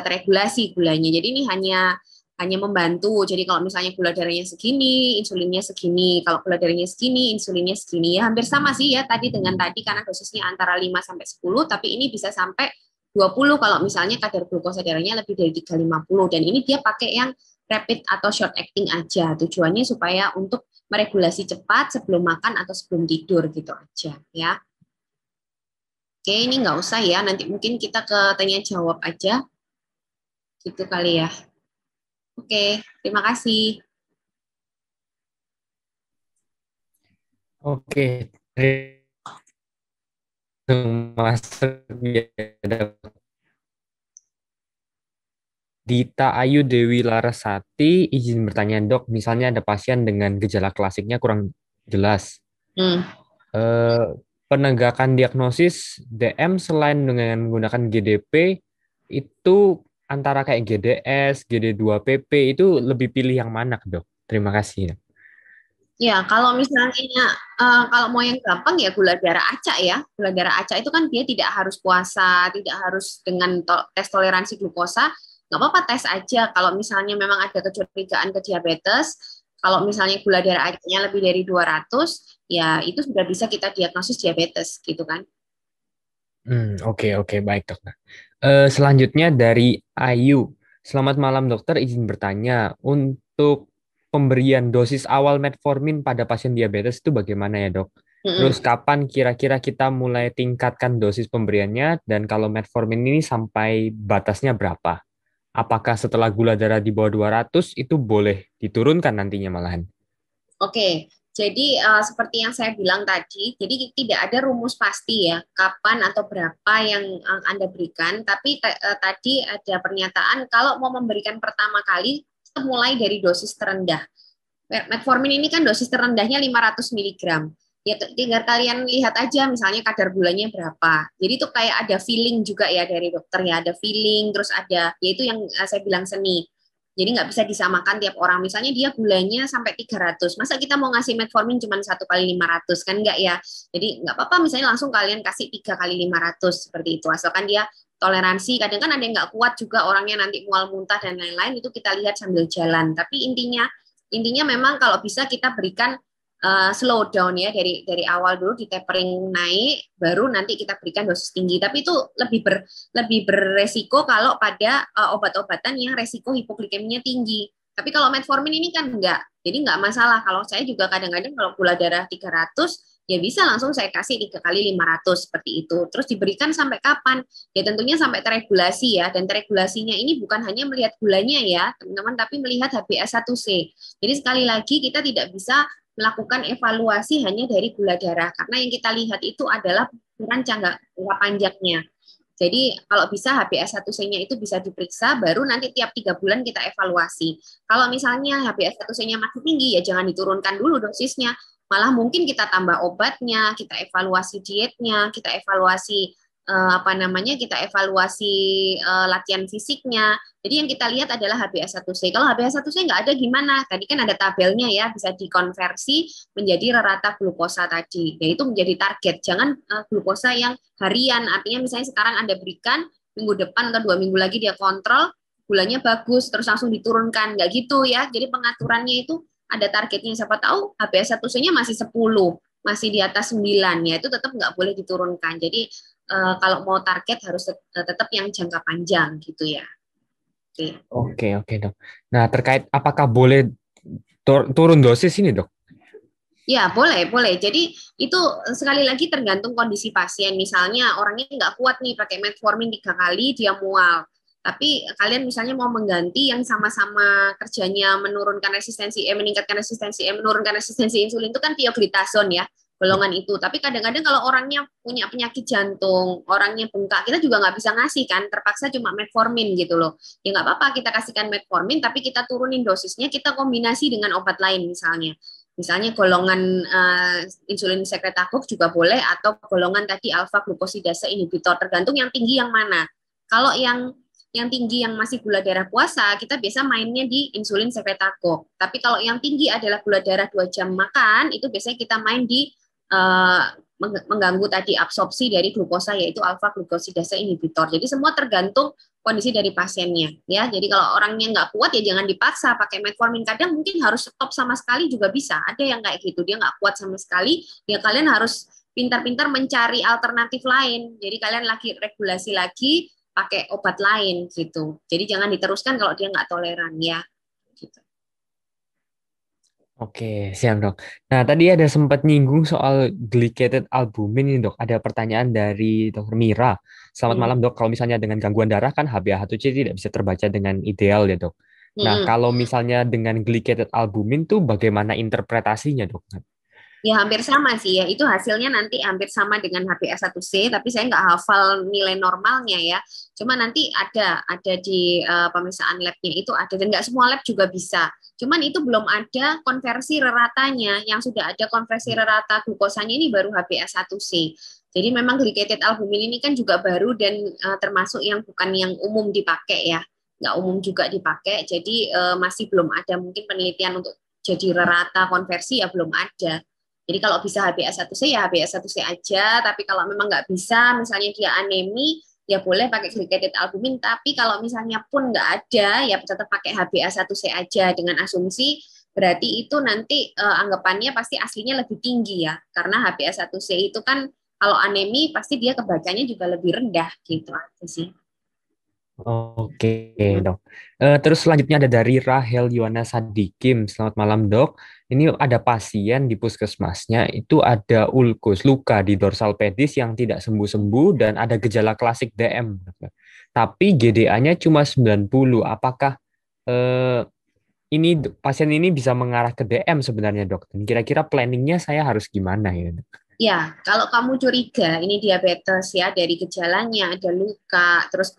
teregulasi gulanya. Jadi ini hanya membantu. Jadi kalau misalnya gula darahnya segini, insulinnya segini. Kalau gula darahnya segini, insulinnya segini. Ya hampir sama sih ya tadi dengan tadi, karena dosisnya antara 5 sampai 10, tapi ini bisa sampai 20 kalau misalnya kadar glukosa darahnya lebih dari 350, dan ini dia pakai yang rapid atau short acting aja. Tujuannya supaya untuk meregulasi cepat sebelum makan atau sebelum tidur gitu aja ya. Oke, ini nggak usah ya, nanti mungkin kita ke tanya jawab aja gitu kali ya. Oke, terima kasih. Oke, masuk ya. Dita Ayu Dewi Larasati izin bertanya dok, misalnya ada pasien dengan gejala klasiknya kurang jelas. Hmm. Eh, Penegakan diagnosis DM selain dengan menggunakan GDP itu antara kayak GDS, GD2PP itu lebih pilih yang mana dok? Terima kasih. Ya, kalau misalnya kalau mau yang gampang ya gula darah acak ya. Gula darah acak itu kan dia tidak harus puasa, tidak harus dengan tes toleransi glukosa. Nggak apa-apa tes aja. Kalau misalnya memang ada kecurigaan ke diabetes, kalau misalnya gula darah acaknya lebih dari 200, ya itu sudah bisa kita diagnosis diabetes gitu kan. Oke, oke, baik dok. Selanjutnya dari Ayu. Selamat malam dokter, izin bertanya. Untuk pemberian dosis awal metformin pada pasien diabetes itu bagaimana ya dok? Terus Mm-mm. kapan kira-kira kita mulai tingkatkan dosis pemberiannya? Dan kalau metformin ini sampai batasnya berapa? Apakah setelah gula darah di bawah 200 itu boleh diturunkan nantinya malahan? Oke, jadi seperti yang saya bilang tadi, jadi tidak ada rumus pasti ya kapan atau berapa yang Anda berikan, tapi tadi ada pernyataan kalau mau memberikan pertama kali mulai dari dosis terendah. Metformin ini kan dosis terendahnya 500 miligram. Ya tinggal kalian lihat aja misalnya kadar gulanya berapa. Jadi itu kayak ada feeling juga ya dari dokter ya, ada feeling terus ada yaitu yang saya bilang seni. Jadi nggak bisa disamakan tiap orang. Misalnya dia gulanya sampai 300. Masa kita mau ngasih metformin cuma 1 kali 500 kan enggak ya. Jadi nggak apa-apa misalnya langsung kalian kasih 3 kali 500 seperti itu. Asalkan dia toleransi. Kadang kan ada yang nggak kuat juga orangnya nanti mual muntah dan lain-lain itu kita lihat sambil jalan. Tapi intinya memang kalau bisa kita berikan slow down ya dari awal dulu di tapering naik baru nanti kita berikan dosis tinggi tapi itu lebih beresiko kalau pada obat-obatan yang resiko hipoglikeminya tinggi tapi kalau metformin ini kan enggak jadi enggak masalah kalau saya juga kadang-kadang kalau gula darah 300 ya bisa langsung saya kasih 3 kali 500 seperti itu terus diberikan sampai kapan ya tentunya sampai teregulasi ya dan teregulasinya ini bukan hanya melihat gulanya ya teman-teman tapi melihat HbA1c jadi sekali lagi kita tidak bisa melakukan evaluasi hanya dari gula darah karena yang kita lihat itu adalah ukuran jangka panjangnya. Jadi kalau bisa HbA1c-nya itu bisa diperiksa, baru nanti tiap 3 bulan kita evaluasi. Kalau misalnya HbA1c-nya masih tinggi, ya jangan diturunkan dulu dosisnya. Malah mungkin kita tambah obatnya, kita evaluasi dietnya, kita evaluasi kita evaluasi latihan fisiknya. Jadi yang kita lihat adalah HbA1c. Kalau HbA1c nggak ada gimana? Tadi kan ada tabelnya ya, bisa dikonversi menjadi rata glukosa tadi. Yaitu menjadi target. Jangan glukosa yang harian. Artinya misalnya sekarang Anda berikan, minggu depan atau 2 minggu lagi dia kontrol, gulanya bagus, terus langsung diturunkan. Nggak gitu ya. Jadi pengaturannya itu ada targetnya. Siapa tahu HbA1c-nya masih 10, masih di atas 9, ya itu tetap nggak boleh diturunkan. Jadi kalau mau target harus tetap yang jangka panjang gitu ya. Oke. Oke, oke dok. Nah, terkait apakah boleh turun dosis ini dok? Ya, boleh, boleh. Jadi itu sekali lagi tergantung kondisi pasien. Misalnya orangnya nggak kuat nih pakai metformin 3 kali, dia mual. Tapi kalian misalnya mau mengganti yang sama-sama kerjanya meningkatkan resistensi, menurunkan resistensi insulin itu kan pioglitazone ya, golongan itu. Tapi kadang-kadang kalau orangnya punya penyakit jantung, orangnya bengkak, kita juga nggak bisa ngasih kan, terpaksa cuma metformin gitu loh. Ya nggak apa-apa kita kasihkan metformin, tapi kita turunin dosisnya, kita kombinasi dengan obat lain misalnya. Misalnya golongan insulin sekretakuf juga boleh atau golongan tadi alfa glukosidase inhibitor tergantung yang tinggi yang mana. Kalau yang tinggi yang masih gula darah puasa, kita biasa mainnya di insulin sekretakuf. Tapi kalau yang tinggi adalah gula darah 2 jam makan, itu biasanya kita main di mengganggu tadi absorpsi dari glukosa yaitu alfa glukosidase inhibitor. Jadi semua tergantung kondisi dari pasiennya ya. Jadi kalau orangnya nggak kuat ya jangan dipaksa pakai metformin. Kadang mungkin harus stop sama sekali juga bisa. Ada yang kayak gitu dia nggak kuat sama sekali. Ya kalian harus pintar-pintar mencari alternatif lain. Jadi kalian lagi regulasi lagi pakai obat lain gitu. Jadi jangan diteruskan kalau dia nggak toleran ya. Gitu. Oke, siap dok. Nah, tadi ada sempat nyinggung soal glycated albumin ini dok. Ada pertanyaan dari dokter Mira. Selamat Hmm. malam dok. Kalau misalnya dengan gangguan darah kan HbA1c tidak bisa terbaca dengan ideal ya dok. Nah, Mm-mm. kalau misalnya dengan glycated albumin tuh bagaimana interpretasinya dok? Ya hampir sama sih ya, itu hasilnya nanti hampir sama dengan HbA1c, tapi saya nggak hafal nilai normalnya ya. Cuma nanti ada di pemeriksaan labnya itu ada, dan nggak semua lab juga bisa. Cuman itu belum ada konversi reratanya, yang sudah ada konversi rerata glukosanya ini baru HbA1c. Jadi memang glycated albumin ini kan juga baru dan termasuk yang bukan yang umum dipakai ya, nggak umum juga dipakai. Jadi masih belum ada mungkin penelitian untuk jadi rerata konversi ya belum ada. Jadi kalau bisa HbA1c ya HbA1c aja, tapi kalau memang nggak bisa, misalnya dia anemi, ya boleh pakai glycated albumin, tapi kalau misalnya pun nggak ada, ya tetap pakai HbA1c aja dengan asumsi berarti itu nanti anggapannya pasti aslinya lebih tinggi ya, karena HbA1c itu kan kalau anemi pasti dia kebacanya juga lebih rendah gitu aja sih. Oke, dok. Terus selanjutnya ada dari Rahel Yuwana Sadikim. Selamat malam, dok. Ini ada pasien di puskesmasnya, itu ada ulkus, luka di dorsal pedis yang tidak sembuh-sembuh dan ada gejala klasik DM. Tapi GDA-nya cuma 90. Apakah eh, pasien ini bisa mengarah ke DM sebenarnya, dok? Dan kira-kira planningnya saya harus gimana ya, dok? Ya, kalau kamu curiga ini diabetes ya dari gejalanya ada luka, terus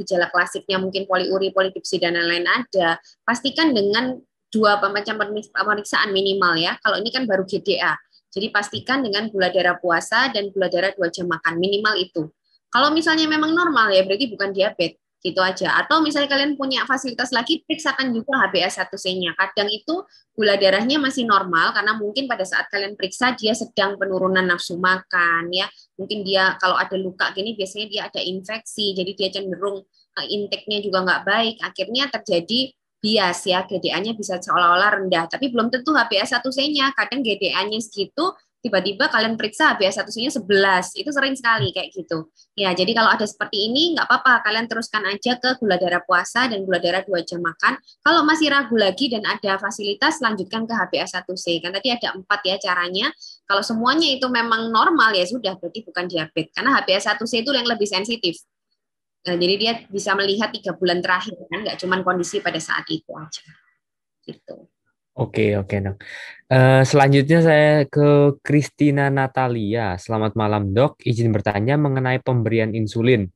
gejala klasiknya mungkin poliuri, polidipsi dan lain-lain ada, pastikan dengan dua macam pemeriksaan minimal ya. Kalau ini kan baru GDA. Jadi pastikan dengan gula darah puasa dan gula darah 2 jam makan minimal itu. Kalau misalnya memang normal ya berarti bukan diabetes gitu aja. Atau misalnya kalian punya fasilitas lagi, periksakan juga HbA1c-nya. Kadang itu gula darahnya masih normal karena mungkin pada saat kalian periksa dia sedang penurunan nafsu makan ya. Mungkin dia kalau ada luka gini biasanya dia ada infeksi, jadi dia cenderung intake-nya juga nggak baik. Akhirnya terjadi bias ya, GDA-nya bisa seolah-olah rendah, tapi belum tentu HbA1c-nya. Kadang GDA-nya segitu, tiba-tiba kalian periksa HbA1c-nya 11. Itu sering sekali kayak gitu. Ya, jadi kalau ada seperti ini, nggak apa-apa. Kalian teruskan aja ke gula darah puasa dan gula darah 2 jam makan. Kalau masih ragu lagi dan ada fasilitas, lanjutkan ke HbA1c. Kan tadi ada 4 ya caranya. Kalau semuanya itu memang normal, ya sudah, berarti bukan diabetes. Karena HbA1c itu yang lebih sensitif. Nah, jadi dia bisa melihat 3 bulan terakhir, kan? Nggak cuma kondisi pada saat itu aja. Gitu. Oke, oke, dok. Selanjutnya saya ke Christina Natalia. Selamat malam, dok. Izin bertanya mengenai pemberian insulin.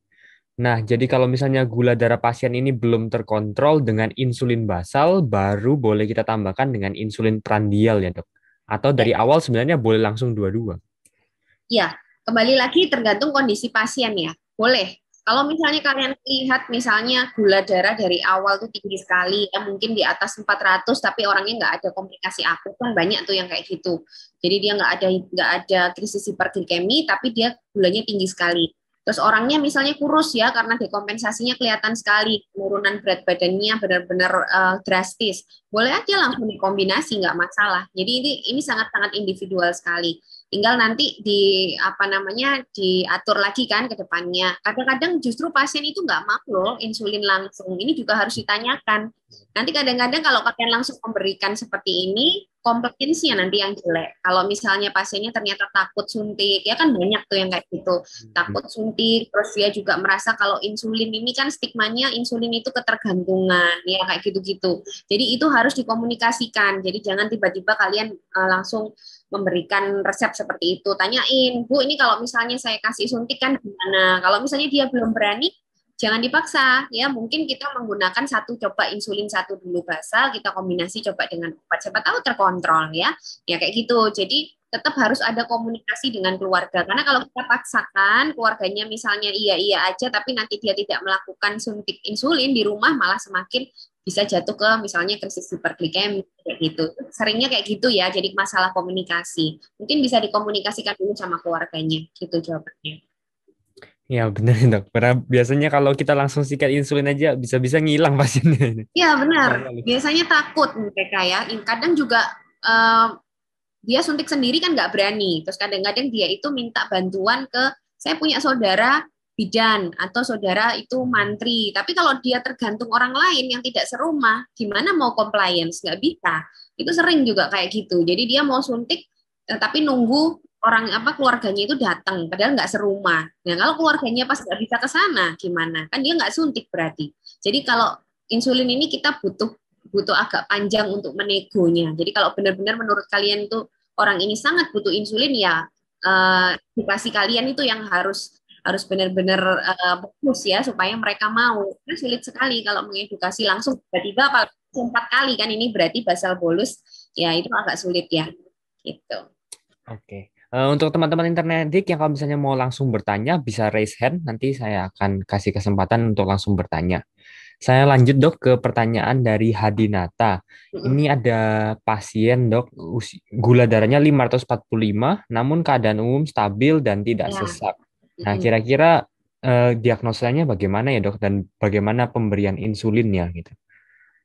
Nah, jadi kalau misalnya gula darah pasien ini belum terkontrol dengan insulin basal, baru boleh kita tambahkan dengan insulin prandial ya, dok. Atau Ya. dari awal sebenarnya boleh langsung dua-dua. Ya, kembali lagi tergantung kondisi pasien ya. Boleh. Kalau misalnya kalian lihat misalnya gula darah dari awal tuh tinggi sekali, ya mungkin di atas 400, tapi orangnya nggak ada komplikasi akut, kan banyak tuh yang kayak gitu. Jadi dia nggak ada krisis hiperglikemi, tapi dia gulanya tinggi sekali. Terus orangnya misalnya kurus ya, karena dekompensasinya kelihatan sekali, penurunan berat badannya benar-benar drastis. Boleh aja langsung dikombinasi, nggak masalah. Jadi ini sangat-sangat individual sekali. Tinggal nanti di apa namanya diatur lagi kan ke depannya. Kadang-kadang justru pasien itu nggak mau loh insulin langsung. Ini juga harus ditanyakan. Nanti kadang-kadang kalau kalian langsung memberikan seperti ini, kompetensinya nanti yang jelek. Kalau misalnya pasiennya ternyata takut suntik, ya kan banyak tuh yang kayak gitu. Takut suntik, terus dia juga merasa kalau insulin ini kan stigmanya insulin itu ketergantungan, ya kayak gitu-gitu. Jadi itu harus dikomunikasikan. Jadi jangan tiba-tiba kalian langsung memberikan resep seperti itu. Tanyain, Bu, ini kalau misalnya saya kasih suntik kan gimana? Kalau misalnya dia belum berani, jangan dipaksa. Ya, mungkin kita menggunakan coba insulin satu dulu basal, kita kombinasi coba dengan obat. Siapa tahu terkontrol ya. Ya kayak gitu. Jadi tetap harus ada komunikasi dengan keluarga. Karena kalau kita paksakan, keluarganya misalnya iya-iya aja, tapi nanti dia tidak melakukan suntik insulin di rumah, malah semakin bisa jatuh ke misalnya krisis hiperglikemi kayak gitu. Seringnya kayak gitu ya, jadi masalah komunikasi. Mungkin bisa dikomunikasikan dulu sama keluarganya, gitu jawabannya. Ya, benar, dok. Karena biasanya kalau kita langsung sikat insulin aja bisa-bisa ngilang pasiennya ini. Iya benar, Bahaya loh. biasanya takut mereka ya. Kadang juga eh, dia suntik sendiri kan nggak berani. Terus kadang-kadang dia itu minta bantuan ke, saya punya saudara bidan atau saudara itu mantri. Tapi kalau dia tergantung orang lain yang tidak serumah, gimana mau compliance? Nggak bisa. Itu sering juga kayak gitu. Jadi dia mau suntik, tapi nunggu orang keluarganya itu datang, padahal nggak serumah. Nah kalau keluarganya pas nggak bisa ke sana, gimana? Kan dia nggak suntik berarti. Jadi kalau insulin ini kita butuh butuh agak panjang untuk menegonya. Jadi kalau benar-benar menurut kalian itu orang ini sangat butuh insulin ya edukasi kalian itu yang harus harus benar-benar fokus ya supaya mereka mau. Karena sulit sekali kalau mengedukasi langsung tiba-tiba apa 4 kali kan ini berarti basal bolus ya itu agak sulit ya gitu. Oke. Untuk teman-teman internetik yang kalau misalnya mau langsung bertanya, bisa raise hand. Nanti saya akan kasih kesempatan untuk langsung bertanya. Saya lanjut dok ke pertanyaan dari Hadinata. Ini ada pasien dok, gula darahnya 545, namun keadaan umum stabil dan tidak Ya. sesak. Nah, kira-kira diagnosanya bagaimana ya dok, dan bagaimana pemberian insulinnya gitu?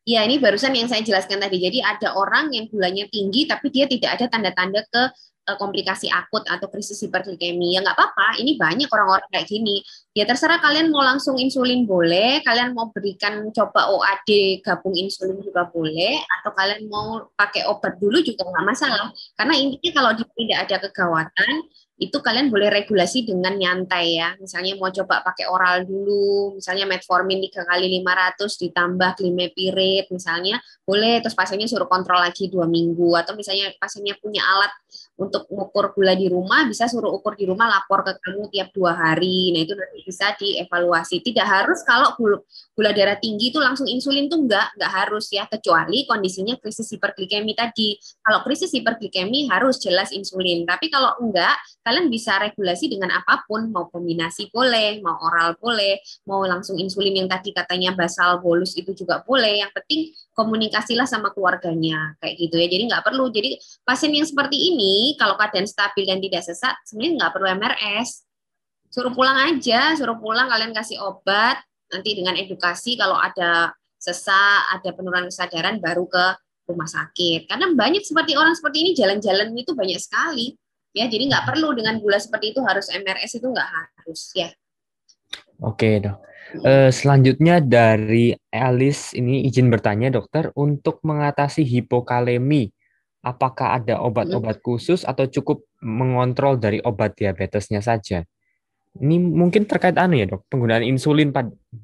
Ya, ini barusan yang saya jelaskan tadi. Jadi ada orang yang gulanya tinggi, tapi dia tidak ada tanda-tanda ke komplikasi akut atau krisis hiperglikemi. Ya nggak apa-apa, ini banyak orang-orang kayak gini. Ya terserah kalian mau langsung insulin boleh, kalian mau berikan coba OAD gabung insulin juga boleh, atau kalian mau pakai obat dulu juga nggak masalah. Karena intinya kalau tidak ada kegawatan, itu kalian boleh regulasi dengan nyantai ya. Misalnya mau coba pakai oral dulu, misalnya metformin 3 kali 500 ditambah glimepiride misalnya, boleh terus pasiennya suruh kontrol lagi 2 minggu, atau misalnya pasiennya punya alat untuk mengukur gula di rumah, bisa suruh ukur di rumah, lapor ke kamu tiap 2 hari. Nah itu nanti bisa dievaluasi. Tidak harus kalau gula darah tinggi itu langsung insulin tuh nggak harus ya, kecuali kondisinya krisis hiperglikemi tadi. Kalau krisis hiperglikemi harus jelas insulin, tapi kalau enggak, kalian bisa regulasi dengan apapun, mau kombinasi boleh, mau oral boleh, mau langsung insulin yang tadi katanya basal bolus itu juga boleh. Yang penting komunikasilah sama keluarganya kayak gitu ya. Jadi nggak perlu. Jadi pasien yang seperti ini kalau keadaan stabil dan tidak sesak, sebenarnya nggak perlu MRS. Suruh pulang aja, suruh pulang, kalian kasih obat, nanti dengan edukasi kalau ada sesak, ada penurunan kesadaran baru ke rumah sakit. Karena banyak seperti orang seperti ini jalan-jalan itu banyak sekali. Ya, jadi nggak perlu dengan gula seperti itu harus MRS, itu nggak harus ya. Oke dok. Selanjutnya dari Alice, ini izin bertanya dokter, untuk mengatasi hipokalemi, apakah ada obat-obat khusus atau cukup mengontrol dari obat diabetesnya saja? Ini mungkin terkait ya dok, penggunaan insulin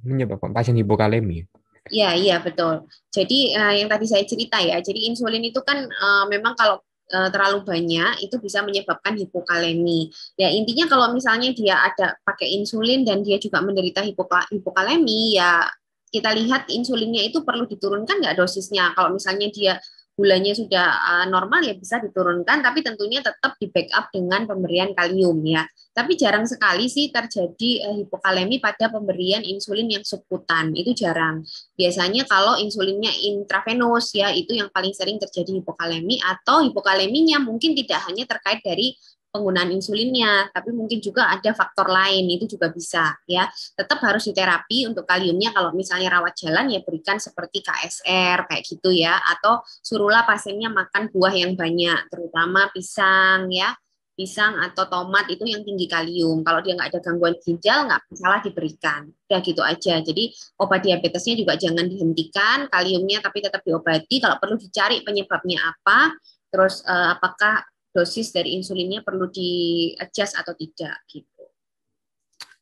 menyebabkan pasien hipokalemi. Iya betul. Jadi yang tadi saya cerita ya, jadi insulin itu kan memang kalau terlalu banyak itu bisa menyebabkan hipokalemi. Ya intinya kalau misalnya dia ada pakai insulin dan dia juga menderita hipokalemi, ya kita lihat insulinnya itu perlu diturunkan nggak dosisnya. Kalau misalnya dia gulanya sudah normal ya bisa diturunkan, tapi tentunya tetap di backup dengan pemberian kalium ya. Tapi jarang sekali sih terjadi hipokalemi pada pemberian insulin yang subkutan, itu jarang. Biasanya kalau insulinnya intravenous ya, itu yang paling sering terjadi hipokalemi, atau hipokaleminya mungkin tidak hanya terkait dari penggunaan insulinnya, tapi mungkin juga ada faktor lain, itu juga bisa ya. Tetap harus diterapi untuk kaliumnya. Kalau misalnya rawat jalan ya berikan seperti KSR kayak gitu ya, atau suruhlah pasiennya makan buah yang banyak, terutama pisang ya, pisang atau tomat itu yang tinggi kalium. Kalau dia nggak ada gangguan ginjal, nggak masalah diberikan. Udah gitu aja. Jadi obat diabetesnya juga jangan dihentikan, kaliumnya tapi tetap diobati. Kalau perlu dicari penyebabnya apa, terus apakah dosis dari insulinnya perlu di-adjust atau tidak gitu.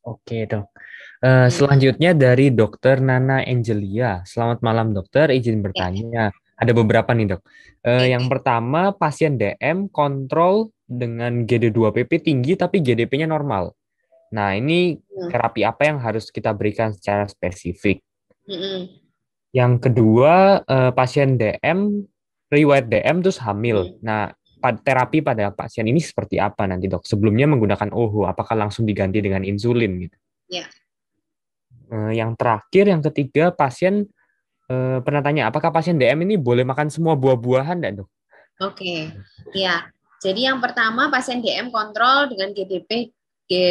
Oke dok. Selanjutnya dari Dokter Nana Angelia. Selamat malam dokter, izin bertanya. Ada beberapa nih dok. Yang pertama, pasien DM kontrol dengan GD2PP tinggi tapi GDP-nya normal. Nah ini terapi apa yang harus kita berikan secara spesifik? Yang kedua, pasien DM, riwayat DM terus hamil. Nah terapi pada pasien ini seperti apa nanti dok? Sebelumnya menggunakan OHO, apakah langsung diganti dengan insulin gitu? Ya. Yang terakhir, yang ketiga, pasien pernah tanya, apakah pasien DM ini boleh makan semua buah-buahan enggak dok? Oke, ya. Jadi yang pertama pasien DM kontrol dengan GDP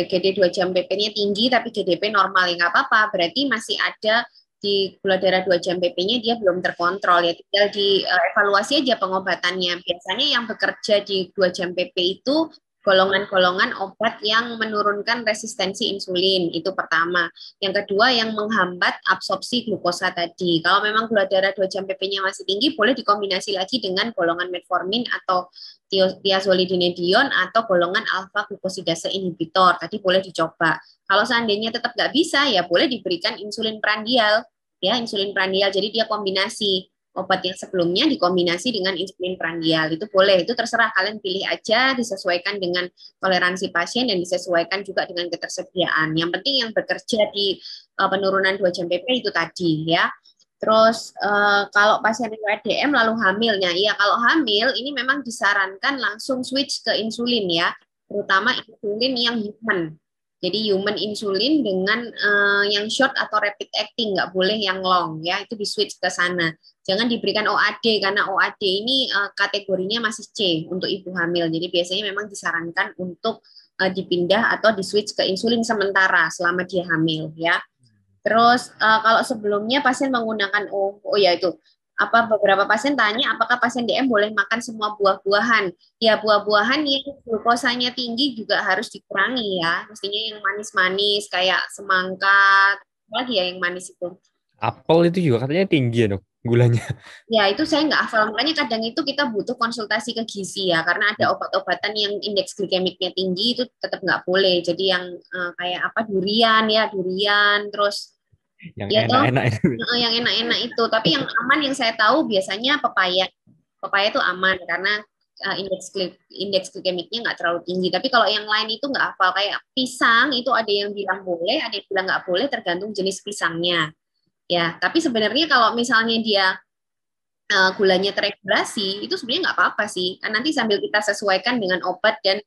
GD 2 jam PP-nya tinggi tapi GDP normal, ya nggak apa-apa. Berarti masih ada di gula darah 2 jam PP-nya dia belum terkontrol, ya tinggal dievaluasi aja pengobatannya. Biasanya yang bekerja di 2 jam PP itu golongan-golongan obat yang menurunkan resistensi insulin, itu pertama. Yang kedua, yang menghambat absorpsi glukosa tadi. Kalau memang gula darah 2 jam PP-nya masih tinggi, boleh dikombinasi lagi dengan golongan metformin atau thiazolidinedion atau golongan alfa glukosidase inhibitor. Tadi boleh dicoba. Kalau seandainya tetap nggak bisa, ya boleh diberikan insulin prandial. Ya, insulin prandial. Jadi dia kombinasi obat yang sebelumnya dikombinasi dengan insulin prandial, itu boleh, itu terserah kalian pilih aja, disesuaikan dengan toleransi pasien dan disesuaikan juga dengan ketersediaan. Yang penting yang bekerja di penurunan 2 jam PP itu tadi ya. Terus kalau pasien riwayat DM lalu hamilnya, ya kalau hamil ini memang disarankan langsung switch ke insulin ya, terutama insulin yang human. Jadi human insulin dengan yang short atau rapid acting, nggak boleh yang long ya, itu di switch ke sana. Jangan diberikan OAD karena OAD ini kategorinya masih C untuk ibu hamil. Jadi biasanya memang disarankan untuk dipindah atau di switch ke insulin sementara selama dia hamil ya. Terus kalau sebelumnya pasien menggunakan ya itu beberapa pasien tanya apakah pasien DM boleh makan semua buah-buahan. Ya buah-buahan yang glukosanya tinggi juga harus dikurangi ya. Mestinya yang manis-manis kayak semangka, apa lagi ya yang manis itu. Apel itu juga katanya tinggi ya dok, gulanya. Ya, itu saya nggak hafal. Makanya kadang itu kita butuh konsultasi ke gizi ya, karena ada obat-obatan yang indeks glikemiknya tinggi itu tetap nggak boleh. Jadi yang kayak durian ya, durian, terus Yang ya toh, enak-enak itu. yang enak-enak itu. Tapi yang aman yang saya tahu biasanya pepaya. Pepaya itu aman karena indeks glikemiknya nggak terlalu tinggi. Tapi kalau yang lain itu nggak hafal. Kayak pisang itu ada yang bilang boleh, ada yang bilang nggak boleh, tergantung jenis pisangnya. Ya, tapi sebenarnya kalau misalnya dia gulanya teregulasi, itu sebenarnya nggak apa-apa sih. Kan nanti sambil kita sesuaikan dengan obat dan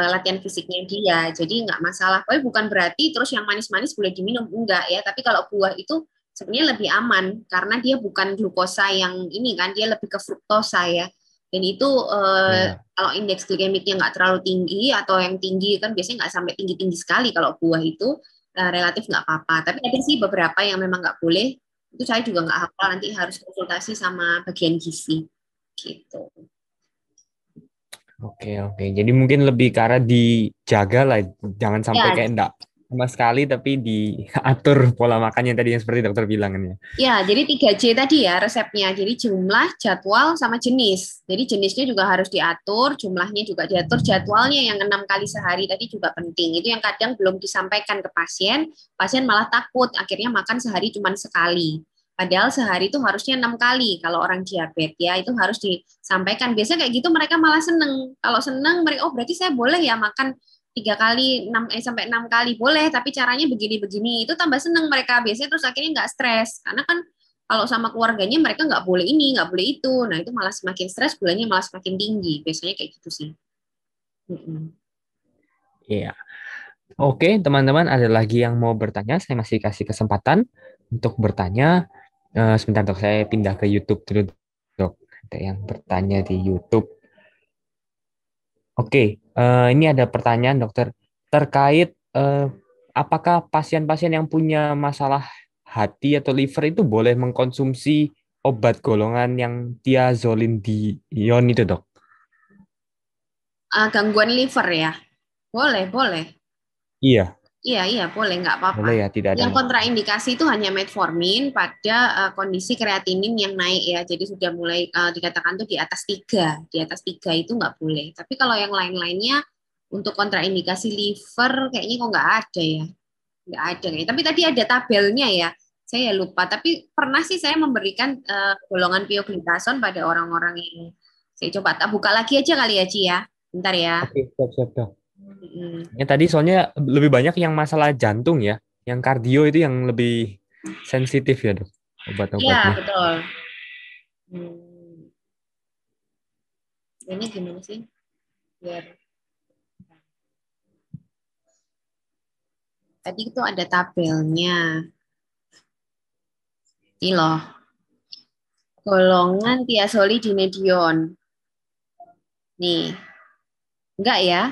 latihan fisiknya dia. Jadi nggak masalah. Tapi bukan berarti terus yang manis-manis boleh diminum. Enggak ya. Tapi kalau buah itu sebenarnya lebih aman karena dia bukan glukosa yang ini kan, dia lebih ke fruktosa ya. Dan itu kalau indeks glikemiknya nggak terlalu tinggi atau yang tinggi kan biasanya nggak sampai tinggi-tinggi sekali kalau buah itu relatif nggak apa-apa. Tapi ada sih beberapa yang memang nggak boleh. Itu saya juga nggak hafal, nanti harus konsultasi sama bagian gizi gitu. Oke, oke. Jadi mungkin lebih ke arah dijaga lah, jangan sampai Ya, kayak enggak sama sekali, tapi diatur pola makannya tadi yang seperti dokter bilang kan ya. ya, jadi 3J tadi ya resepnya. Jadi jumlah, jadwal, sama jenis. Jadi jenisnya juga harus diatur, jumlahnya juga diatur, jadwalnya yang 6 kali sehari tadi juga penting. Itu yang kadang belum disampaikan ke pasien, pasien malah takut, akhirnya makan sehari cuma sekali. Padahal sehari itu harusnya 6 kali kalau orang diabetes ya, itu harus disampaikan. Biasanya kayak gitu mereka malah seneng. Kalau seneng mereka, oh berarti saya boleh ya makan 3 kali, 6 sampai 6 kali boleh, tapi caranya begini-begini. Itu tambah seneng mereka biasanya, terus akhirnya nggak stres. Karena kan kalau sama keluarganya mereka nggak boleh ini, nggak boleh itu. Nah itu malah semakin stres, gulanya malah semakin tinggi. Biasanya kayak gitu sih. Iya. Oke, teman-teman, ada lagi yang mau bertanya? Saya masih kasih kesempatan untuk bertanya. Sebentar dok, saya pindah ke YouTube dulu dok. Ada yang bertanya di YouTube. Oke, ini ada pertanyaan dokter terkait apakah pasien-pasien yang punya masalah hati atau liver itu boleh mengkonsumsi obat golongan yang thiazolidinedion itu dok? Gangguan liver ya? Boleh, boleh. Iya, Iya, boleh, nggak apa-apa. boleh ya, tidak ada Yang masalah. kontraindikasi itu hanya metformin pada kondisi kreatinin yang naik ya. Jadi sudah mulai dikatakan tuh di atas 3. Di atas 3 itu nggak boleh. Tapi kalau yang lain-lainnya untuk kontraindikasi liver kayaknya kok nggak ada ya. Nggak ada kayaknya. Tapi tadi ada tabelnya ya. Saya lupa. Tapi pernah sih saya memberikan golongan pioglitason pada orang-orang yang saya coba. Tak buka lagi aja kali ya, Ci ya. Bentar ya. Oke, siap-siap dok. Mm-mm. Ya, tadi soalnya lebih banyak yang masalah jantung ya, yang kardio itu yang lebih sensitif ya dok, Iya, obat-obatnya. betul. Hmm. Ini gimana sih? Biar tadi itu ada tabelnya. Ini loh, golongan thiazolidinedion. Nih, enggak ya?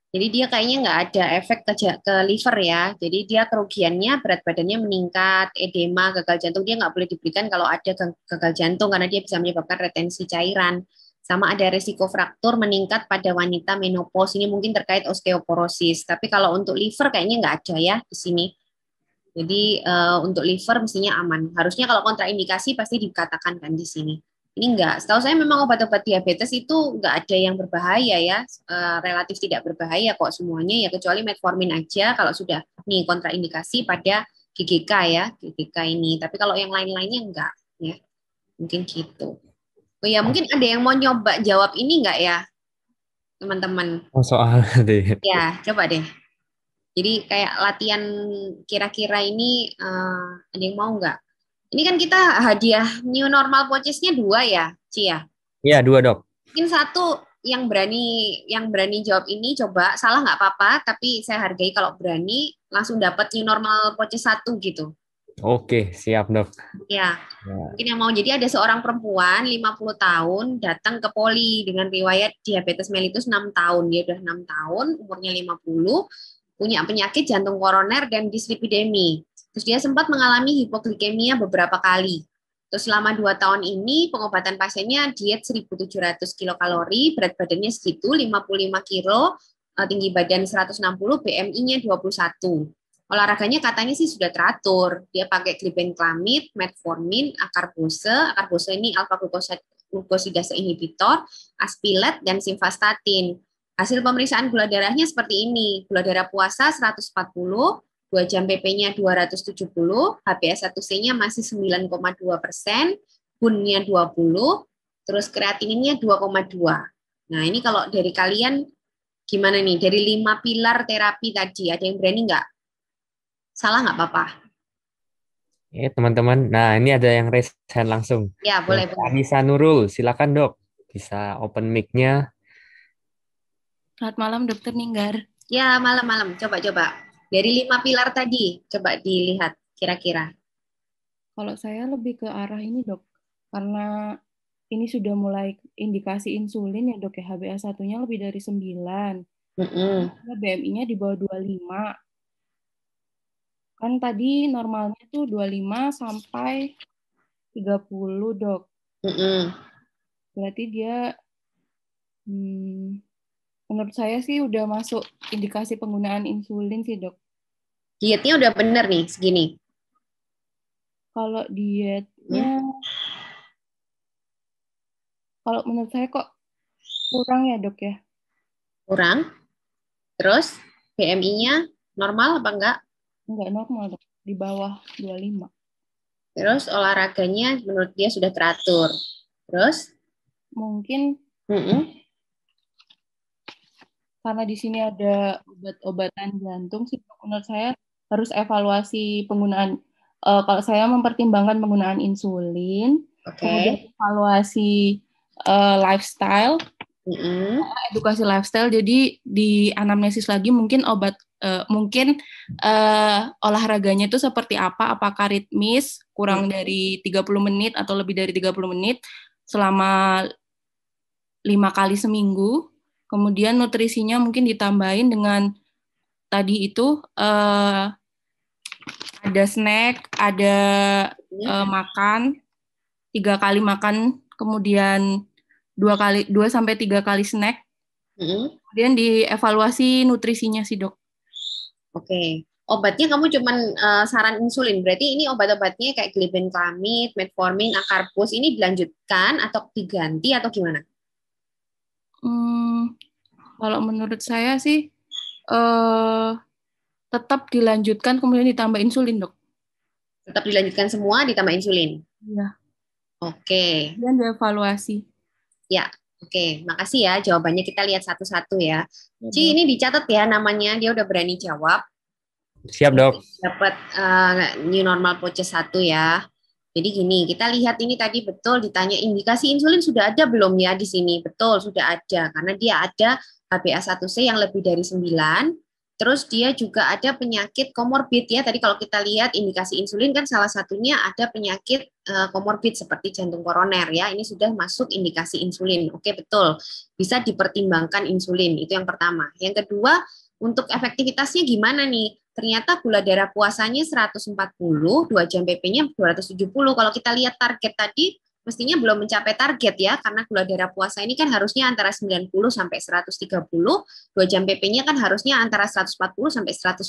Jadi dia kayaknya nggak ada efek ke liver ya. Jadi dia kerugiannya berat badannya meningkat, edema, gagal jantung. Dia nggak boleh diberikan kalau ada gagal jantung karena dia bisa menyebabkan retensi cairan. Sama ada risiko fraktur meningkat pada wanita menopause. Ini mungkin terkait osteoporosis. Tapi kalau untuk liver kayaknya nggak ada ya di sini. Jadi untuk liver mestinya aman. Harusnya kalau kontraindikasi pasti dikatakan kan di sini. Ini enggak. Setahu saya memang obat-obat diabetes itu enggak ada yang berbahaya ya. Relatif tidak berbahaya kok semuanya ya, kecuali metformin aja kalau sudah nih kontraindikasi pada GGK ya, GGK ini. Tapi kalau yang lain-lainnya enggak ya. Mungkin gitu. Oh ya, mungkin ada yang mau nyoba jawab ini enggak ya, teman-teman? Oh, soal deh. Ya, coba deh. Jadi kayak latihan kira-kira ini ada yang mau nggak? Ini kan kita hadiah new normal purchase-nya 2 ya, Ci ya. Iya, 2 dok. Mungkin satu yang berani jawab ini coba, salah nggak apa-apa, tapi saya hargai kalau berani langsung dapat new normal purchase 1 gitu. Oke, siap dok. Ya, Ya. mungkin yang mau. Jadi ada seorang perempuan 50 tahun datang ke poli dengan riwayat diabetes mellitus 6 tahun. Dia udah 6 tahun, umurnya 50, punya penyakit jantung koroner dan dislipidemi. Terus dia sempat mengalami hipoglikemia beberapa kali. Terus selama 2 tahun ini pengobatan pasiennya diet 1.700 kilokalori, berat badannya segitu, 55 kilo, tinggi badan 160, BMI-nya 21. Olahraganya katanya sih sudah teratur. Dia pakai glibenclamid, metformin, akarbose. Akarbose ini alfa glukosidase inhibitor, aspilet, dan simvastatin. Hasil pemeriksaan gula darahnya seperti ini. Gula darah puasa 140, 2 jam PP-nya 270, HbA1c-nya masih 9,2%, BUN-nya 20, terus kreatininnya 2,2. Nah, ini kalau dari kalian gimana nih? Dari 5 pilar terapi tadi, ada yang berani nggak? Salah nggak apa-apa. Ya, teman-teman. Nah, ini ada yang raise hand langsung. Ya, boleh. Anissa Nurul, silakan dok. Bisa open mic-nya. Selamat malam, Dokter Ninggar. Ya, malam-malam. Coba-coba. Dari 5 pilar tadi, coba dilihat kira-kira. Kalau saya lebih ke arah ini, Dok. Karena ini sudah mulai indikasi insulin ya, Dok. Ya, HbA1-nya lebih dari 9. BMI-nya di bawah 25. Kan tadi normalnya tuh 25 sampai 30, Dok. Berarti dia menurut saya sih udah masuk indikasi penggunaan insulin sih, Dok. Dietnya udah bener nih, segini. Kalau dietnya, kalau menurut saya kok kurang ya, Dok ya. Kurang. Terus BMI-nya normal apa enggak? Enggak normal, Dok. Di bawah 25. Terus olahraganya menurut dia sudah teratur. Terus? Mungkin karena di sini ada obat-obatan jantung sih, menurut saya harus evaluasi penggunaan. Kalau saya mempertimbangkan penggunaan insulin, kemudian evaluasi lifestyle, edukasi lifestyle. Jadi di anamnesis lagi mungkin olahraganya itu seperti apa? Apakah ritmis kurang dari 30 menit atau lebih dari 30 menit selama 5 kali seminggu. Kemudian nutrisinya mungkin ditambahin dengan tadi itu ada snack, ada makan 3 kali makan, kemudian 2 sampai 3 kali snack. Kemudian dievaluasi nutrisinya sih, Dok. Oke. Obatnya kamu cuman saran insulin. Berarti ini obat-obatnya kayak glibenclamid, metformin, akarbose ini dilanjutkan atau diganti atau gimana? Kalau menurut saya sih tetap dilanjutkan kemudian ditambah insulin, Dok. Tetap dilanjutkan semua ditambah insulin? Iya. Oke. Dan dievaluasi. Ya, oke. Makasih ya jawabannya, kita lihat satu-satu ya. Ci, ini dicatat ya namanya, dia udah berani jawab. Siap, Dok. Dapat new normal purchase 1 ya. Jadi gini, kita lihat ini tadi betul ditanya indikasi insulin sudah ada belum ya di sini? Betul, sudah ada. Karena dia ada HbA1c yang lebih dari 9. Terus dia juga ada penyakit komorbid ya. Tadi kalau kita lihat indikasi insulin kan salah satunya ada penyakit komorbid seperti jantung koroner ya. Ini sudah masuk indikasi insulin. Oke, betul. Bisa dipertimbangkan insulin. Itu yang pertama. Yang kedua, untuk efektivitasnya gimana nih? Ternyata gula darah puasanya 140, 2 jam PP-nya 270. Kalau kita lihat target tadi mestinya belum mencapai target ya, karena gula darah puasa ini kan harusnya antara 90 sampai 130, 2 jam PP-nya kan harusnya antara 140 sampai 180.